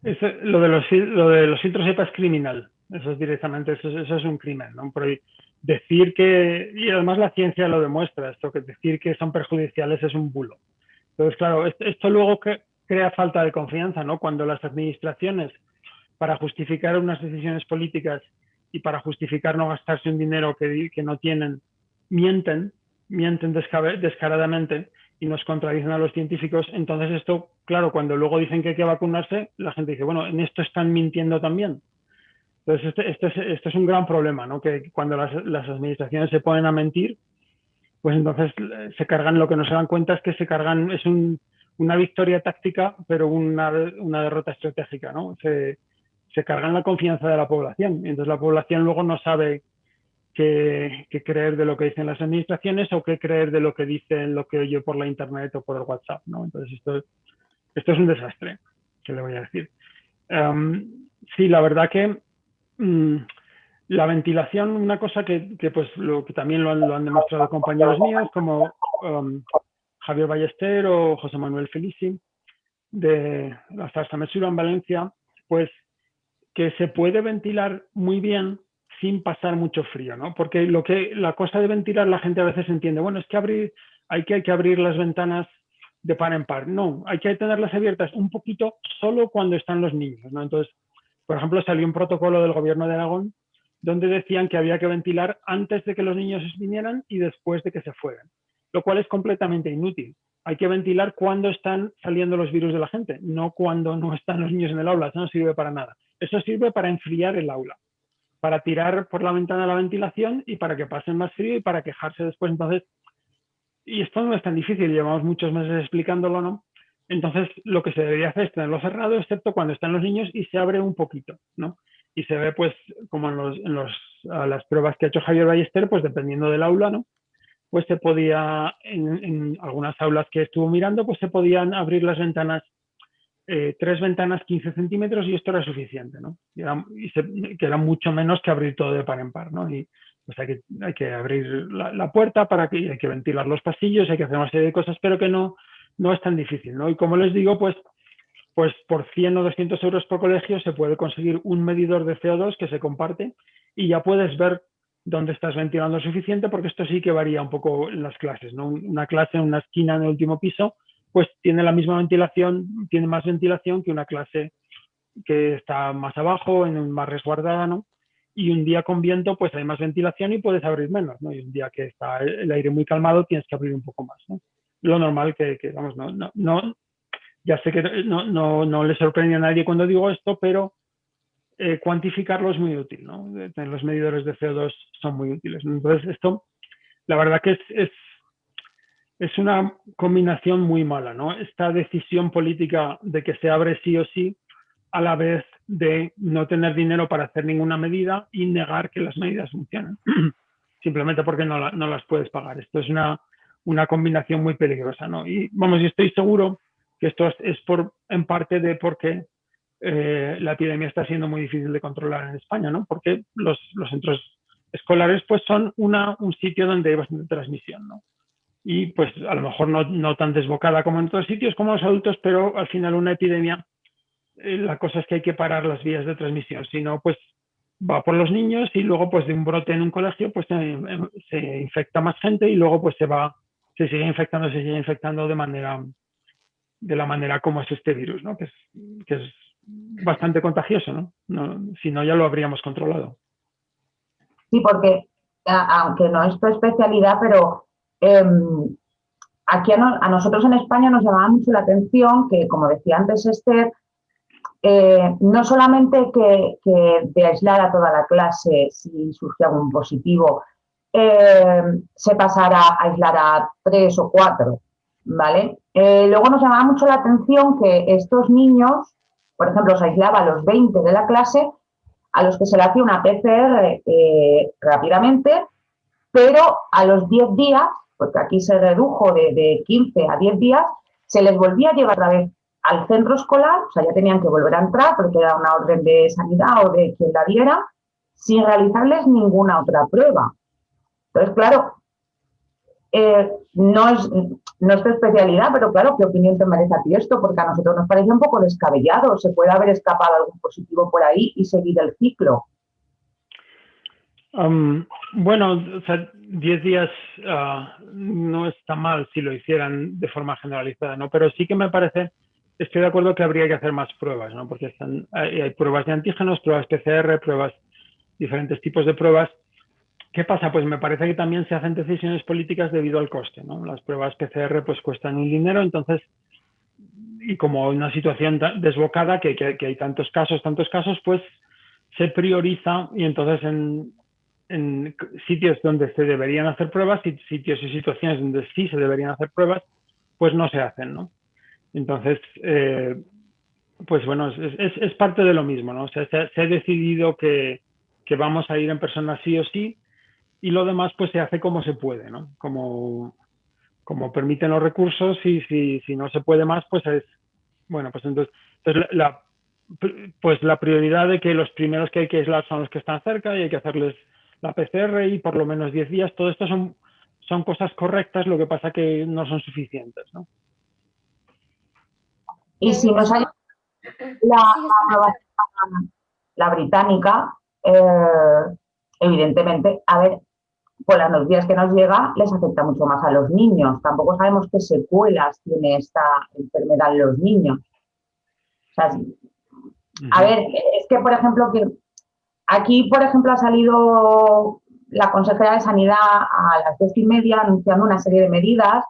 [SPEAKER 2] Lo de los filtros EPA es criminal. Eso es directamente, eso es un crimen, ¿no? Pero decir que, y además la ciencia lo demuestra, esto que decir que son perjudiciales es un bulo. Entonces, claro, esto luego crea falta de confianza, ¿no? Cuando las administraciones, para justificar unas decisiones políticas y para justificar no gastarse un dinero que no tienen, mienten descaradamente y nos contradicen a los científicos. Entonces esto, claro, cuando luego dicen que hay que vacunarse, la gente dice, bueno, en esto están mintiendo también. Entonces esto es un gran problema, ¿no? Que cuando las administraciones se ponen a mentir, pues entonces se cargan, lo que no se dan cuenta es que se cargan, es una victoria táctica, pero una derrota estratégica, ¿no? Se cargan la confianza de la población. Y entonces la población luego no sabe qué creer de lo que dicen las administraciones o qué creer de lo que dicen, lo que oye por la internet o por el WhatsApp, ¿no? Entonces esto es un desastre, ¿qué le voy a decir? Sí, la verdad que la ventilación, una cosa que pues que también lo han demostrado compañeros míos como Javier Ballester o José Manuel Felici de la Zarza Mesura en Valencia, pues que se puede ventilar muy bien sin pasar mucho frío, ¿no? Porque la cosa de ventilar, la gente a veces entiende, bueno, es que hay que abrir las ventanas de par en par. No, hay que tenerlas abiertas un poquito solo cuando están los niños, ¿no? Entonces, por ejemplo, salió un protocolo del Gobierno de Aragón donde decían que había que ventilar antes de que los niños vinieran y después de que se fueran, lo cual es completamente inútil. hay que ventilar cuando están saliendo los virus de la gente, no cuando no están los niños en el aula. Eso no sirve para nada. Eso sirve para enfriar el aula, para tirar por la ventana la ventilación y para que pasen más frío y para quejarse después. Entonces, y esto no es tan difícil, llevamos muchos meses explicándolo, ¿no? Entonces, lo que se debería hacer es tenerlo cerrado, excepto cuando están los niños y se abre un poquito, ¿no? Y se ve, pues, como las pruebas que ha hecho Javier Ballester, pues dependiendo del aula, ¿no? Pues se podía, en algunas aulas que estuvo mirando, pues se podían abrir las ventanas, 3 ventanas 15 centímetros y esto era suficiente, ¿no? Que era mucho menos que abrir todo de par en par, ¿no? Y pues hay que abrir la puerta hay que ventilar los pasillos, hay que hacer una serie de cosas, pero que no es tan difícil, ¿no? Y como les digo, pues por 100 o 200 euros por colegio se puede conseguir un medidor de CO2 que se comparte y ya puedes ver dónde estás ventilando suficiente, porque esto sí que varía un poco en las clases, ¿no? Una clase en una esquina en el último piso, pues tiene la misma ventilación, tiene más ventilación que una clase que está más abajo, más resguardada, ¿no? Y un día con viento, pues hay más ventilación y puedes abrir menos, ¿no? Y un día que está el aire muy calmado, tienes que abrir un poco más, ¿no? Lo normal vamos, no, ya sé que no le sorprende a nadie cuando digo esto, pero cuantificarlo es muy útil, ¿no? Los medidores de CO2 son muy útiles. Entonces, esto, la verdad que es una combinación muy mala, ¿no? Esta decisión política de que se abre sí o sí, a la vez de no tener dinero para hacer ninguna medida y negar que las medidas funcionan, simplemente porque no las puedes pagar. Esto es una combinación muy peligrosa, ¿no? Y vamos, yo estoy seguro que esto es en parte de porque la epidemia está siendo muy difícil de controlar en España, ¿no? Porque los centros escolares pues son un sitio donde hay bastante transmisión, ¿no? Y pues a lo mejor no tan desbocada como en otros sitios como los adultos, pero al final una epidemia, la cosa es que hay que parar las vías de transmisión, si no pues va por los niños y luego pues de un brote en un colegio pues se infecta más gente y luego pues se sigue infectando de la manera como es este virus, ¿no? Que es bastante contagioso, ¿no? Si no, ya lo habríamos controlado.
[SPEAKER 4] Sí, porque aunque no es tu especialidad, pero aquí a nosotros en España nos llamaba mucho la atención que, como decía antes Esther, no solamente que de aislar a toda la clase si surgía algún positivo, se pasara a aislar a 3 o 4, ¿vale? Luego nos llamaba mucho la atención que estos niños, por ejemplo, se aislaba a los 20 de la clase, a los que se le hacía una PCR rápidamente, pero a los 10 días, porque aquí se redujo de 15 a 10 días, se les volvía a llevar otra vez al centro escolar, o sea, ya tenían que volver a entrar porque era una orden de sanidad o de quien la diera, sin realizarles ninguna otra prueba. Entonces, claro, no es tu especialidad, pero claro, ¿qué opinión te merece a ti esto? Porque a nosotros nos parece un poco descabellado. Se puede haber escapado algún positivo por ahí y seguir el ciclo.
[SPEAKER 2] Bueno, o sea, 10 días no está mal si lo hicieran de forma generalizada, ¿no? Pero sí que me parece, estoy de acuerdo que habría que hacer más pruebas, ¿no? Porque hay pruebas de antígenos, pruebas PCR, diferentes tipos de pruebas. ¿Qué pasa? Pues me parece que también se hacen decisiones políticas debido al coste, ¿no? Las pruebas PCR pues cuestan un dinero, entonces, y como una situación desbocada que hay tantos casos, pues se prioriza y entonces en sitios donde se deberían hacer pruebas y sitios y situaciones donde sí se deberían hacer pruebas, pues no se hacen, ¿no? Entonces, pues bueno, es parte de lo mismo, ¿no? O sea, se ha decidido que vamos a ir en persona sí o sí, y lo demás pues se hace como se puede, ¿no? Como permiten los recursos y si no se puede más, pues bueno, pues entonces la prioridad de que los primeros que hay que aislar son los que están cerca y hay que hacerles la PCR y por lo menos 10 días. Todo esto son cosas correctas, lo que pasa que no son suficientes, ¿no?
[SPEAKER 4] Y si nos hay la británica, evidentemente, a ver, con las noticias que nos llega, les afecta mucho más a los niños. Tampoco sabemos qué secuelas tiene esta enfermedad en los niños. O sea, a ver, es que, por ejemplo, aquí, por ejemplo, ha salido la consejera de Sanidad a las 10:30 anunciando una serie de medidas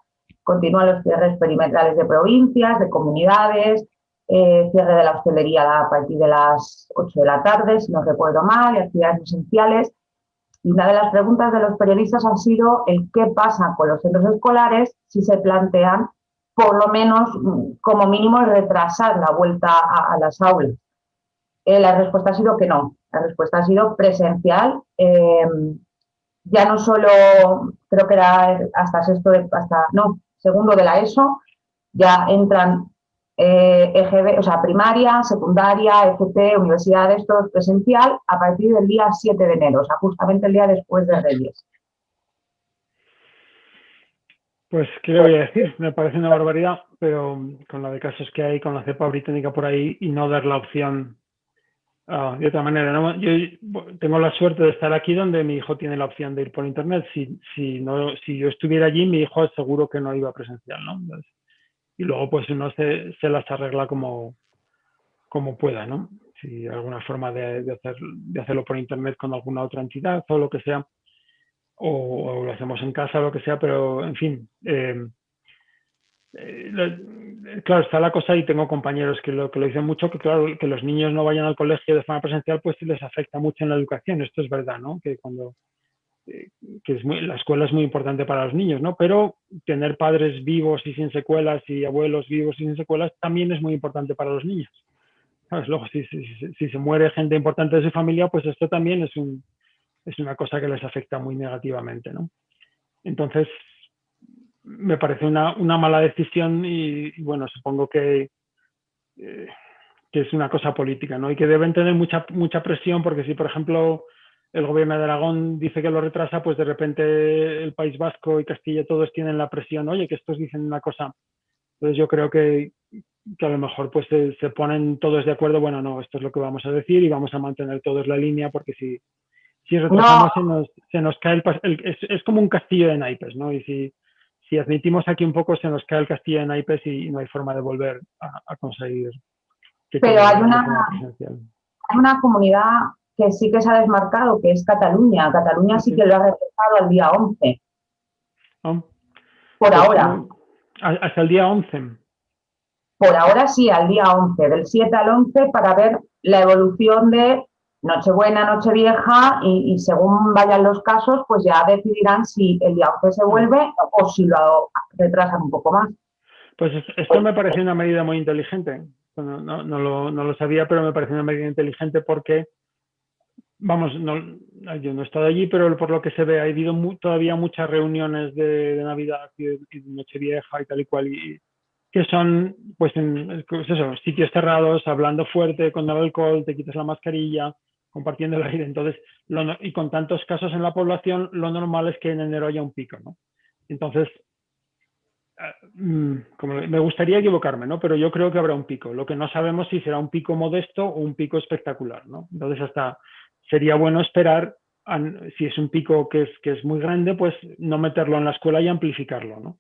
[SPEAKER 4] Continúan los cierres perimetrales de provincias, de comunidades, cierre de la hostelería a partir de las 8 de la tarde, si no recuerdo mal, y actividades esenciales. Y una de las preguntas de los periodistas ha sido el qué pasa con los centros escolares si se plantean, por lo menos, como mínimo, retrasar la vuelta a las aulas. La respuesta ha sido que no. La respuesta ha sido presencial. Ya no solo, creo que era hasta segundo de la ESO, ya entran EGB, o sea, primaria, secundaria, FP, universidades, todo presencial a partir del día 7 de enero, o sea, justamente el día después de Reyes.
[SPEAKER 2] Pues, ¿qué le voy a decir? Me parece una barbaridad, pero con la de casos que hay, con la cepa británica por ahí, y no dar la opción de otra manera, ¿no? Yo tengo la suerte de estar aquí donde mi hijo tiene la opción de ir por internet. Si yo estuviera allí, mi hijo seguro que no iba presencial, ¿no? Entonces, y luego pues uno se las arregla como pueda, ¿no? Si hay alguna forma de hacerlo por internet con alguna otra entidad o lo que sea, o lo hacemos en casa o lo que sea, pero en fin, claro, está la cosa, y tengo compañeros que lo dicen mucho, que claro, que los niños no vayan al colegio de forma presencial pues les afecta mucho en la educación. Esto es verdad, ¿no? Que la escuela es muy importante para los niños, ¿no? Pero tener padres vivos y sin secuelas y abuelos vivos y sin secuelas también es muy importante para los niños, ¿sabes? Luego, si se muere gente importante de su familia, pues esto también es una cosa que les afecta muy negativamente, ¿no? Entonces, me parece una mala decisión y bueno, supongo que es una cosa política, ¿no? Y que deben tener mucha presión, porque si, por ejemplo, el gobierno de Aragón dice que lo retrasa, pues de repente el País Vasco y Castilla todos tienen la presión, oye, que estos dicen una cosa. Entonces yo creo que a lo mejor pues se ponen todos de acuerdo, bueno, no, esto es lo que vamos a decir y vamos a mantener todos la línea, porque si retrasamos se nos cae es como un castillo de naipes, ¿no? Y si admitimos aquí un poco, se nos cae el castillo de naipes y no hay forma de volver a conseguir que
[SPEAKER 4] Pero
[SPEAKER 2] todo
[SPEAKER 4] hay
[SPEAKER 2] vaya de forma presencial.
[SPEAKER 4] una comunidad que sí que se ha desmarcado, que es Cataluña. Cataluña sí que lo ha retrasado al día 11.
[SPEAKER 2] ¿No?
[SPEAKER 4] Por
[SPEAKER 2] Pues
[SPEAKER 4] ahora.
[SPEAKER 2] Hasta el día 11.
[SPEAKER 4] Por ahora sí, al día 11, del 7 al 11, para ver la evolución de Nochebuena, Nochevieja, y según vayan los casos, pues ya decidirán si el día 11 se vuelve o si lo retrasan un poco más.
[SPEAKER 2] Pues esto me parece una medida muy inteligente. Bueno, no lo sabía, pero me parece una medida inteligente porque, vamos, yo no he estado allí, pero por lo que se ve, ha habido todavía muchas reuniones de Navidad y de Nochevieja y tal y cual, y que son, pues eso, sitios cerrados, hablando fuerte, con el alcohol, te quitas la mascarilla, compartiendo el aire. Entonces, y con tantos casos en la población, lo normal es que en enero haya un pico, ¿no? Entonces, me gustaría equivocarme, ¿no? Pero yo creo que habrá un pico. Lo que no sabemos si será un pico modesto o un pico espectacular, ¿no? Entonces, sería bueno esperar, si es un pico que es muy grande, pues no meterlo en la escuela y amplificarlo, ¿no?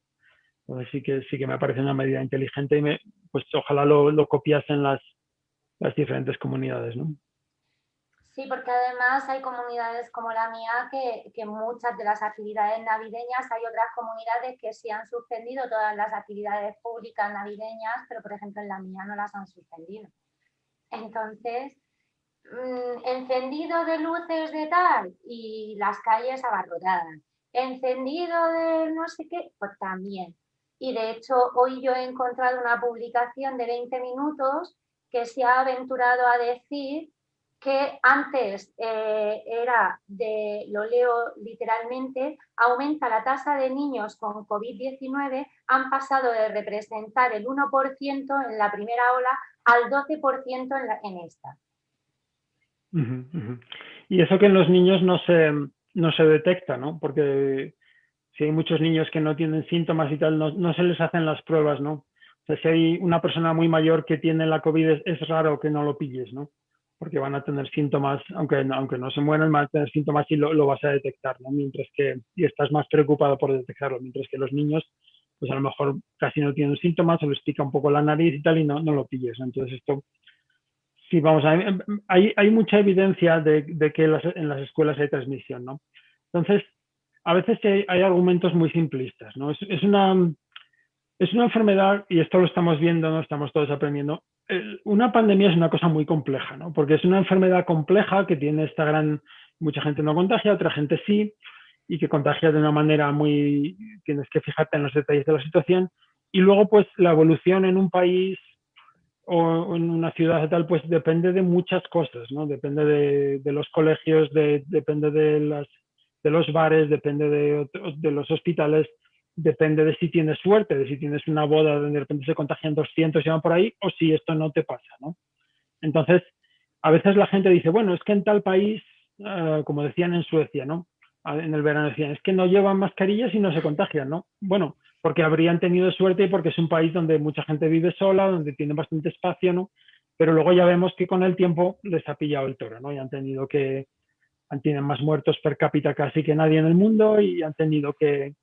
[SPEAKER 2] Entonces sí que me parece una medida inteligente y pues ojalá lo copiasen las diferentes comunidades, ¿no?
[SPEAKER 3] Sí, porque además hay comunidades como la mía que muchas de las actividades navideñas, hay otras comunidades que sí han suspendido todas las actividades públicas navideñas, pero por ejemplo en la mía no las han suspendido. Entonces, encendido de luces de tal y las calles abarrotadas, encendido de no sé qué, pues también. Y de hecho hoy yo he encontrado una publicación de 20 minutos que se ha aventurado a decir que antes lo leo literalmente, aumenta la tasa de niños con COVID-19, han pasado de representar el 1% en la primera ola al 12% en esta.
[SPEAKER 2] Y eso que en los niños no se detecta, ¿no? Porque si hay muchos niños que no tienen síntomas y tal, no se les hacen las pruebas, ¿no? O sea, si hay una persona muy mayor que tiene la COVID, es raro que no lo pilles, ¿no? Porque van a tener síntomas, aunque no se mueran, van a tener síntomas y lo vas a detectar, ¿no? Y estás más preocupado por detectarlo, mientras que los niños, pues a lo mejor casi no tienen síntomas, se les pica un poco la nariz y tal, y no lo pilles. Entonces esto, sí, vamos, hay mucha evidencia de que en las escuelas hay transmisión, ¿no? Entonces, a veces hay argumentos muy simplistas, ¿no? Es una enfermedad, y esto lo estamos viendo, ¿no? Estamos todos aprendiendo. Una pandemia es una cosa muy compleja, ¿no? Porque es una enfermedad compleja que tiene esta gran... Mucha gente no contagia, otra gente sí, y que contagia de una manera muy... Tienes que fijarte en los detalles de la situación. Y luego, pues, la evolución en un país o en una ciudad tal, pues depende de muchas cosas, ¿no? Depende de los colegios, depende de los bares, depende de los hospitales, depende de si tienes suerte, de si tienes una boda donde de repente se contagian 200 y van por ahí, o si esto no te pasa, ¿no? Entonces, a veces la gente dice, bueno, es que en tal país, como decían en Suecia, ¿no? En el verano decían, es que no llevan mascarillas y no se contagian, ¿no? Bueno, porque habrían tenido suerte y porque es un país donde mucha gente vive sola, donde tiene bastante espacio, ¿no? Pero luego ya vemos que con el tiempo les ha pillado el toro, ¿no? Y tienen más muertos per cápita casi que nadie en el mundo y han tenido que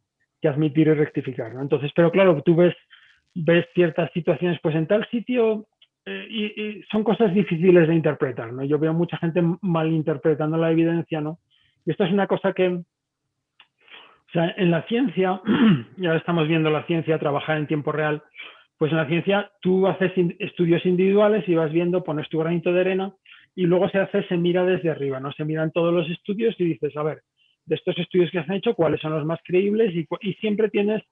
[SPEAKER 2] admitir y rectificar, ¿no? Entonces, pero claro, tú ves ciertas situaciones, pues en tal sitio y son cosas difíciles de interpretar, ¿no? Yo veo mucha gente malinterpretando la evidencia, ¿no? Y esto es una cosa que, o sea, en la ciencia, ya estamos viendo la ciencia trabajar en tiempo real, pues en la ciencia tú haces estudios individuales y vas viendo, pones tu granito de arena y luego se mira desde arriba, ¿no? Se miran todos los estudios y dices, a ver, de estos estudios que has hecho, ¿cuáles son los más creíbles? Y siempre tienes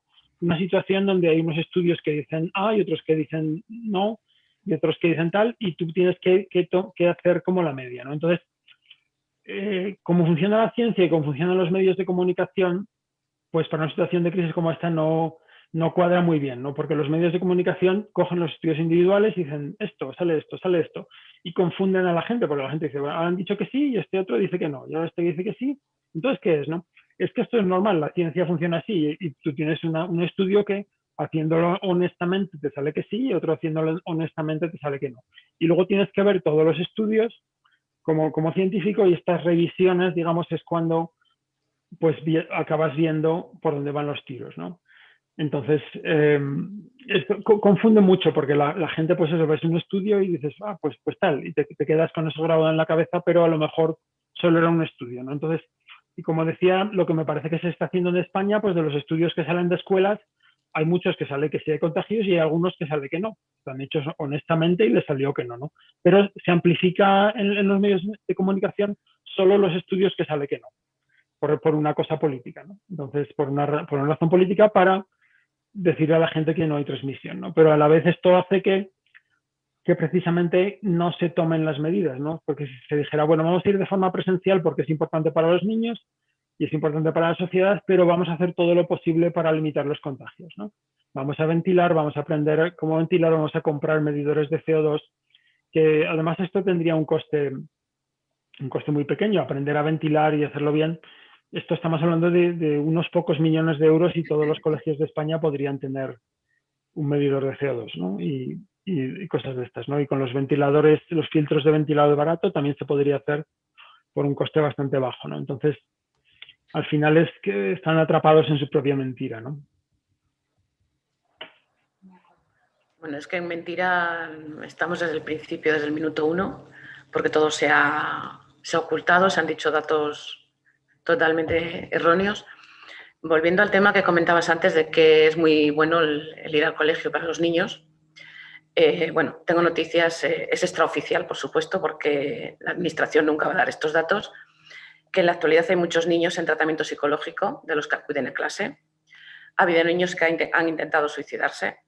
[SPEAKER 2] una situación donde hay unos estudios que dicen A y otros que dicen no y otros que dicen tal y tú tienes que hacer como la media, ¿no? Entonces, cómo funciona la ciencia y cómo funcionan los medios de comunicación, pues para una situación de crisis como esta no cuadra muy bien, ¿no? Porque los medios de comunicación cogen los estudios individuales y dicen sale esto, y confunden a la gente, porque la gente dice, bueno, han dicho que sí y este otro dice que no, y ahora este dice que sí, entonces, ¿qué es, no? Es que esto es normal, la ciencia funciona así, y tú tienes un estudio que haciéndolo honestamente te sale que sí y otro haciéndolo honestamente te sale que no. Y luego tienes que ver todos los estudios como científico y estas revisiones, digamos, es cuando pues acabas viendo por dónde van los tiros, ¿no? Entonces, esto confunde mucho porque la gente, pues eso, ves un estudio y dices, pues tal, y te quedas con eso grabado en la cabeza, pero a lo mejor solo era un estudio, ¿no? Entonces, y como decía, lo que me parece que se está haciendo en España, pues de los estudios que salen de escuelas, hay muchos que sale que sí hay contagios y hay algunos que sale que no. Están hechos honestamente y les salió que no, ¿no? Pero se amplifica en los medios de comunicación solo los estudios que sale que no, por una cosa política, ¿no? Entonces, por una razón política para decirle a la gente que no hay transmisión, ¿no? Pero a la vez esto hace que precisamente no se tomen las medidas, ¿no? Porque si se dijera, bueno, vamos a ir de forma presencial porque es importante para los niños y es importante para la sociedad, pero vamos a hacer todo lo posible para limitar los contagios, ¿no? Vamos a ventilar, vamos a aprender cómo ventilar, vamos a comprar medidores de CO2, que además esto tendría un coste muy pequeño, aprender a ventilar y hacerlo bien. Esto estamos hablando de unos pocos millones de euros y todos los colegios de España podrían tener un medidor de CO2, ¿no? Y cosas de estas, ¿no? Y con los ventiladores, los filtros de ventilado barato también se podría hacer por un coste bastante bajo, ¿no? Entonces, al final es que están atrapados en su propia mentira, ¿no?
[SPEAKER 1] Bueno, es que en mentira estamos desde el principio, desde el minuto 1, porque todo se ha ocultado, se han dicho datos totalmente erróneos. Volviendo al tema que comentabas antes de que es muy bueno el ir al colegio para los niños, bueno, tengo noticias, es extraoficial, por supuesto, porque la Administración nunca va a dar estos datos, que en la actualidad hay muchos niños en tratamiento psicológico de los que acuden en clase. Ha habido niños que han intentado suicidarse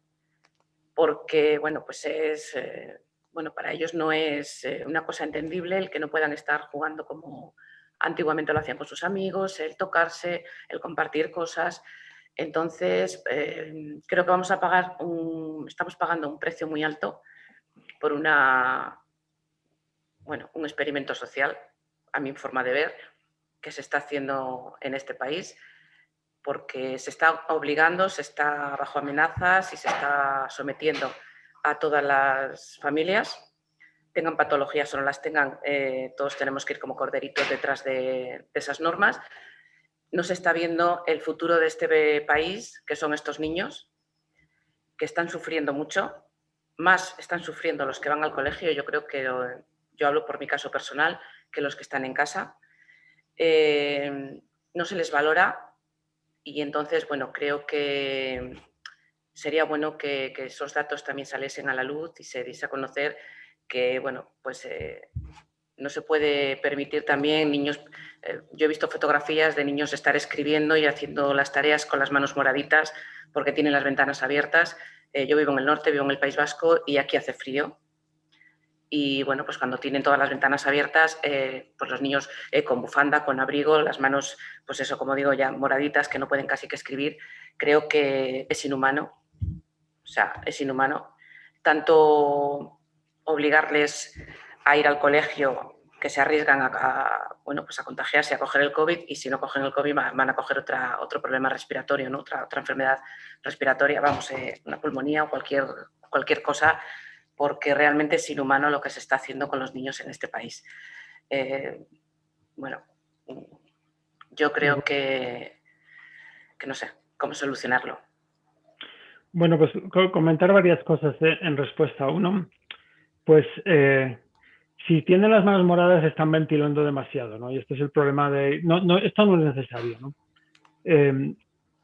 [SPEAKER 1] porque, bueno, pues bueno, para ellos no es una cosa entendible el que no puedan estar jugando como antiguamente lo hacían con sus amigos, el tocarse, el compartir cosas. Entonces, creo que estamos pagando un precio muy alto por un experimento social, a mi forma de ver, que se está haciendo en este país, porque se está obligando, se está bajo amenazas y se está sometiendo a todas las familias, tengan patologías o no las tengan, todos tenemos que ir como corderitos detrás de esas normas. No se está viendo el futuro de este país, que son estos niños, que están sufriendo mucho, más están sufriendo los que van al colegio, yo creo que, yo hablo por mi caso personal, que los que están en casa. No se les valora y entonces, bueno, creo que sería bueno que esos datos también saliesen a la luz y se diese a conocer que, bueno, pues no se puede permitir también niños... yo he visto fotografías de niños estar escribiendo y haciendo las tareas con las manos moraditas porque tienen las ventanas abiertas. Yo vivo en el norte, vivo en el País Vasco y aquí hace frío. Y bueno, pues cuando tienen todas las ventanas abiertas, pues los niños con bufanda, con abrigo, las manos, pues eso, como digo, ya moraditas, que no pueden casi que escribir, creo que es inhumano. O sea, es inhumano. Tanto obligarles a ir al colegio, que se arriesgan bueno, pues a contagiarse, a coger el COVID, y si no cogen el COVID van a coger otro problema respiratorio, ¿no? otra enfermedad respiratoria, vamos, una pulmonía o cualquier cosa, porque realmente es inhumano lo que se está haciendo con los niños en este país. Bueno, yo creo que no sé cómo solucionarlo.
[SPEAKER 2] Bueno, pues comentar varias cosas en respuesta a uno. Pues si tienen las manos moradas están ventilando demasiado, ¿no? Y este es el problema de... esto no es necesario, ¿no?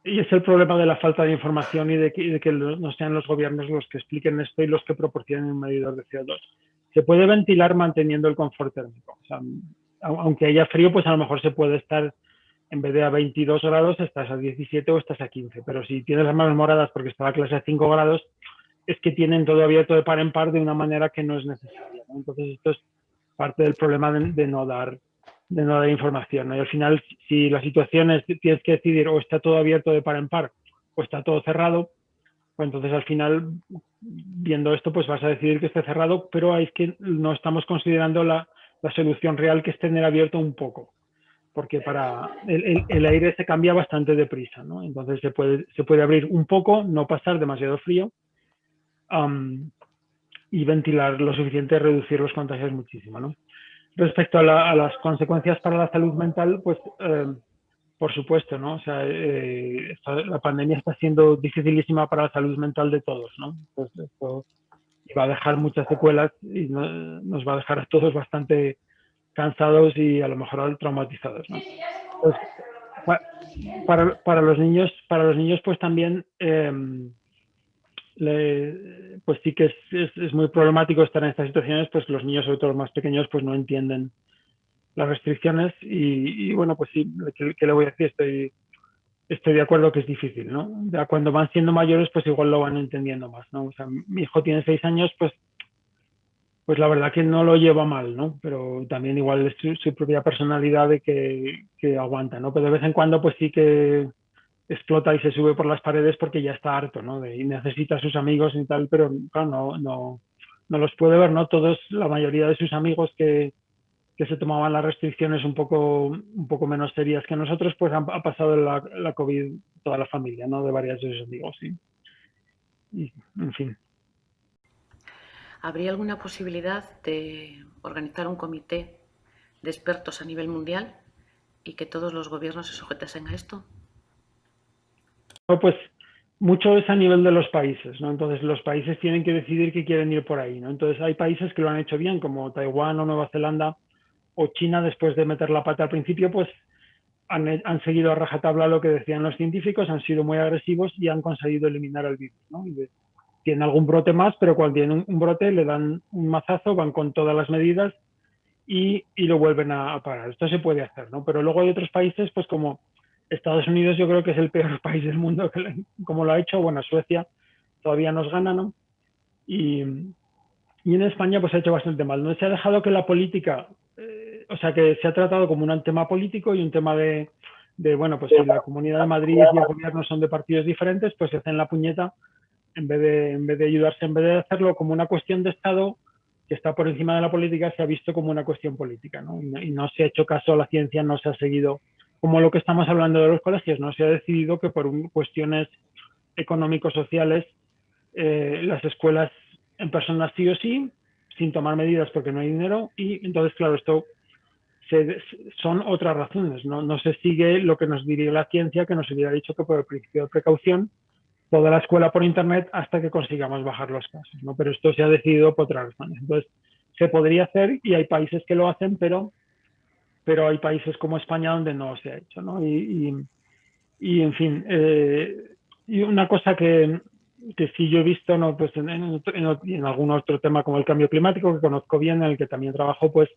[SPEAKER 2] Y es el problema de la falta de información y de que no sean los gobiernos los que expliquen esto y los que proporcionen un medidor de CO2. Se puede ventilar manteniendo el confort térmico. O sea, aunque haya frío, pues a lo mejor se puede estar, en vez de a 22 grados, estás a 17 o estás a 15. Pero si tienes las manos moradas porque está la clase a 5 grados, es que tienen todo abierto de par en par de una manera que no es necesaria, ¿no? Entonces esto es parte del problema de no dar información, ¿no? Y al final, si la situación es tienes que decidir o está todo abierto de par en par o está todo cerrado, pues entonces al final, viendo esto, pues vas a decidir que esté cerrado, pero es que no estamos considerando la solución real, que es tener abierto un poco, porque para el aire se cambia bastante deprisa, ¿no? Entonces se puede abrir un poco, no pasar demasiado frío, y ventilar lo suficiente, reducir los contagios muchísimo, ¿no? Respecto a las consecuencias para la salud mental, pues por supuesto, ¿no? O sea, la pandemia está siendo dificilísima para la salud mental de todos, ¿no? Pues esto va a dejar muchas secuelas y nos va a dejar a todos bastante cansados y a lo mejor traumatizados, ¿no? Pues, para los niños pues también pues sí que es muy problemático estar en estas situaciones, pues los niños, sobre todo los más pequeños, pues no entienden las restricciones y bueno, pues sí, ¿qué le voy a decir? Estoy de acuerdo que es difícil, ¿no? Ya cuando van siendo mayores, pues igual lo van entendiendo más, ¿no? O sea, mi hijo tiene 6 años, pues la verdad que no lo lleva mal, ¿no? Pero también igual es su propia personalidad de que aguanta, ¿no? Pero de vez en cuando, pues sí que explota y se sube por las paredes porque ya está harto, ¿no? Y necesita a sus amigos y tal, pero claro, no los puede ver, ¿no? La mayoría de sus amigos que se tomaban las restricciones un poco menos serias que nosotros, pues ha pasado la COVID toda la familia, ¿no? De varios de sus amigos, sí. Y, en fin.
[SPEAKER 1] ¿Habría alguna posibilidad de organizar un comité de expertos a nivel mundial y que todos los gobiernos se sujetasen a esto?
[SPEAKER 2] No, pues mucho es a nivel de los países, ¿no? Entonces los países tienen que decidir que quieren ir por ahí, ¿no? Entonces hay países que lo han hecho bien, como Taiwán o Nueva Zelanda o China, después de meter la pata al principio, pues han seguido a rajatabla lo que decían los científicos, han sido muy agresivos y han conseguido eliminar el virus, ¿no? Tienen algún brote más, pero cuando tienen un brote le dan un mazazo, van con todas las medidas y lo vuelven a parar. Esto se puede hacer, ¿no? Pero luego hay otros países, pues como Estados Unidos, yo creo que es el peor país del mundo, como lo ha hecho. Bueno, Suecia todavía nos gana, ¿no? Y en España pues se ha hecho bastante mal. No se ha dejado que la política, o sea, que se ha tratado como un tema político y un tema de bueno, pues si la Comunidad de Madrid y el gobierno son de partidos diferentes, pues se hacen la puñeta en vez de ayudarse, en vez de hacerlo como una cuestión de Estado que está por encima de la política, se ha visto como una cuestión política, ¿no? Y no se ha hecho caso a la ciencia, no se ha seguido, como lo que estamos hablando de los colegios, no se ha decidido que por cuestiones económico-sociales las escuelas en persona sí o sí, sin tomar medidas porque no hay dinero, y entonces, claro, esto son otras razones, no se sigue lo que nos diría la ciencia, que nos hubiera dicho que por el principio de precaución toda la escuela por internet hasta que consigamos bajar los casos, ¿no? Pero esto se ha decidido por otras razones. Entonces, se podría hacer y hay países que lo hacen, pero hay países como España donde no se ha hecho, ¿no? Y en fin, y una cosa que que sí yo he visto, ¿no? Pues en algún otro tema como el cambio climático, que conozco bien, en el que también trabajo, pues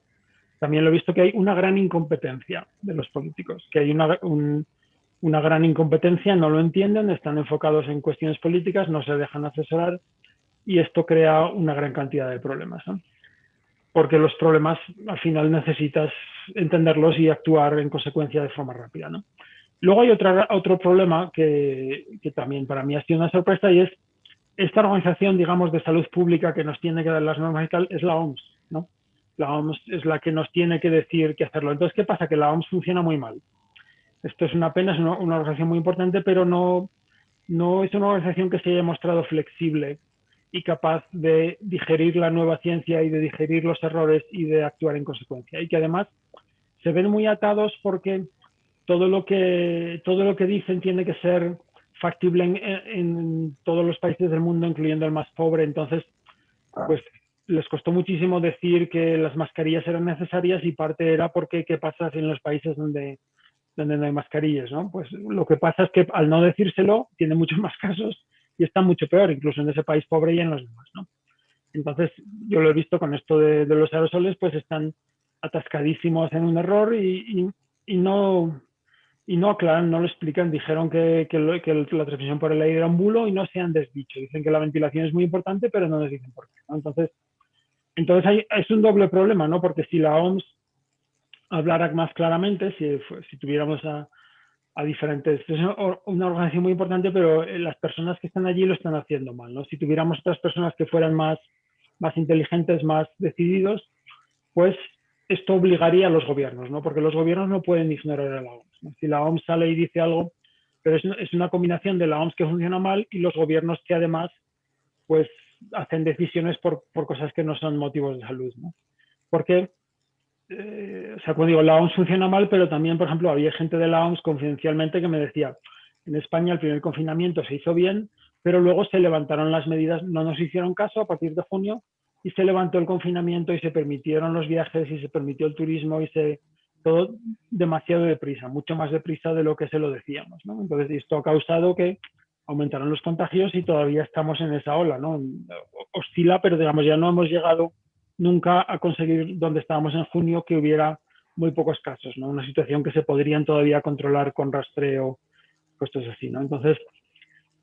[SPEAKER 2] también lo he visto que hay una gran incompetencia de los políticos, que hay una gran incompetencia, no lo entienden, están enfocados en cuestiones políticas, no se dejan asesorar y esto crea una gran cantidad de problemas, ¿no? Porque los problemas al final necesitas entenderlos y actuar en consecuencia de forma rápida, ¿no? Luego hay otro problema que también para mí ha sido una sorpresa y es esta organización, digamos, de salud pública que nos tiene que dar las normas y tal, es la OMS, ¿no? La OMS es la que nos tiene que decir qué hacerlo. Entonces, ¿qué pasa? Que la OMS funciona muy mal. Esto es una pena, es una organización muy importante, pero no es una organización que se haya mostrado flexible y capaz de digerir la nueva ciencia y de digerir los errores y de actuar en consecuencia. Y que además se ven muy atados porque todo lo que dicen tiene que ser factible en todos los países del mundo, incluyendo el más pobre. Entonces, pues les costó muchísimo decir que las mascarillas eran necesarias y parte era porque qué pasa en los países donde no hay mascarillas, ¿no? Pues lo que pasa es que al no decírselo tiene muchos más casos y está mucho peor, incluso en ese país pobre y en los demás, ¿no? Entonces, yo lo he visto con esto de los aerosoles, pues están atascadísimos en un error y no aclaran, no lo explican. Dijeron que la transmisión por el aire era un bulo y no se han desdicho. Dicen que la ventilación es muy importante, pero no les dicen por qué, ¿no? Entonces es un doble problema, ¿no? Porque si la OMS hablara más claramente, si tuviéramos a diferentes... Es una organización muy importante, pero las personas que están allí lo están haciendo mal, ¿no? Si tuviéramos otras personas que fueran más inteligentes, más decididos, pues esto obligaría a los gobiernos, ¿no? Porque los gobiernos no pueden ignorar a la OMS, ¿no? Si la OMS sale y dice algo, pero es una combinación de la OMS que funciona mal y los gobiernos que además pues hacen decisiones por cosas que no son motivos de salud, ¿no? Porque, o sea, como digo, la OMS funciona mal, pero también, por ejemplo, había gente de la OMS confidencialmente que me decía, en España el primer confinamiento se hizo bien, pero luego se levantaron las medidas, no nos hicieron caso a partir de junio y se levantó el confinamiento y se permitieron los viajes y se permitió el turismo y todo demasiado deprisa, mucho más deprisa de lo que se lo decíamos, ¿no? Entonces esto ha causado que aumentaron los contagios y todavía estamos en esa ola, ¿no? Oscila, pero digamos ya no hemos llegado nunca a conseguir donde estábamos en junio, que hubiera muy pocos casos, ¿no? Una situación que se podrían todavía controlar con rastreo, cosas así, ¿no? Entonces,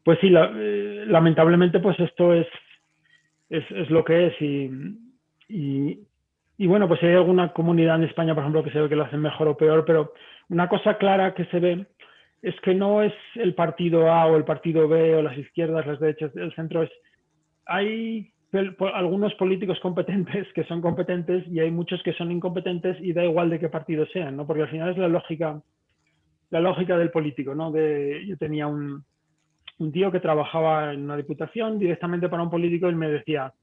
[SPEAKER 2] pues sí, lamentablemente pues esto es lo que es y bueno, pues hay alguna comunidad en España, por ejemplo, que se ve que lo hacen mejor o peor, pero una cosa clara que se ve es que no es el partido A o el partido B o las izquierdas, las derechas, el centro. Hay algunos políticos competentes que son competentes y hay muchos que son incompetentes y da igual de qué partido sean, ¿no? Porque al final es la lógica del político, ¿no? Yo tenía un tío que trabajaba en una diputación directamente para un político y me decía,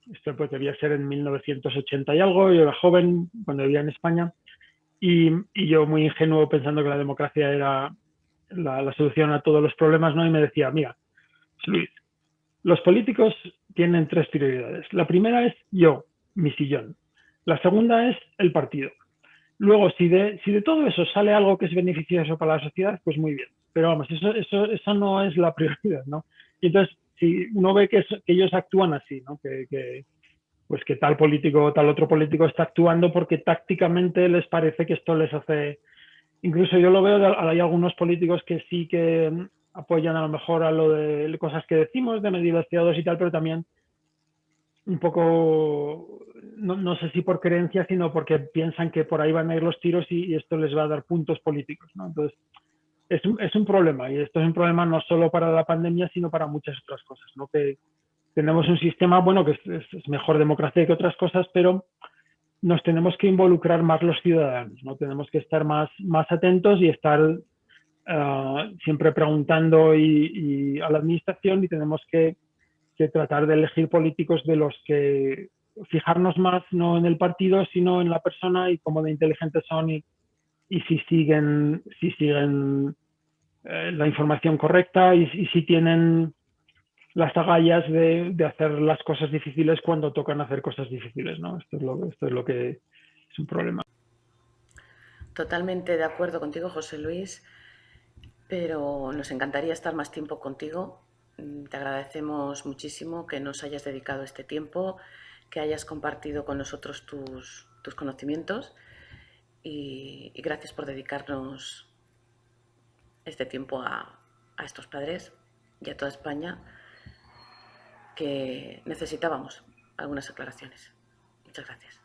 [SPEAKER 2] esto pues debía ser en 1980 y algo, yo era joven cuando vivía en España y yo muy ingenuo pensando que la democracia era la solución a todos los problemas, ¿no? Y me decía, mira, Luis, los políticos tienen tres prioridades. La primera es yo, mi sillón. La segunda es el partido. Luego, si de todo eso sale algo que es beneficioso para la sociedad, pues muy bien. Pero vamos, eso no es la prioridad, ¿no? Y entonces, si uno ve que ellos actúan así, ¿no? Pues que tal político o tal otro político está actuando porque tácticamente les parece que esto les hace... Incluso yo lo veo, hay algunos políticos que sí que apoyan a lo mejor a lo de cosas que decimos, de medidas CO2 y tal, pero también un poco, no sé si por creencia, sino porque piensan que por ahí van a ir los tiros y esto les va a dar puntos políticos, ¿no? Entonces, es un problema y esto es un problema no solo para la pandemia, sino para muchas otras cosas, ¿no? Que tenemos un sistema, bueno, que es mejor democracia que otras cosas, pero nos tenemos que involucrar más los ciudadanos, ¿no? Tenemos que estar más atentos y estar siempre preguntando y a la administración y tenemos que tratar de elegir políticos de los que fijarnos más no en el partido, sino en la persona y cómo de inteligentes son y si siguen la información correcta y si tienen las agallas de hacer las cosas difíciles cuando tocan hacer cosas difíciles, ¿no? Esto es lo que es un problema.
[SPEAKER 1] Totalmente de acuerdo contigo, José Luis, pero nos encantaría estar más tiempo contigo, te agradecemos muchísimo que nos hayas dedicado este tiempo, que hayas compartido con nosotros tus conocimientos y gracias por dedicarnos este tiempo a estos padres y a toda España que necesitábamos algunas aclaraciones. Muchas gracias.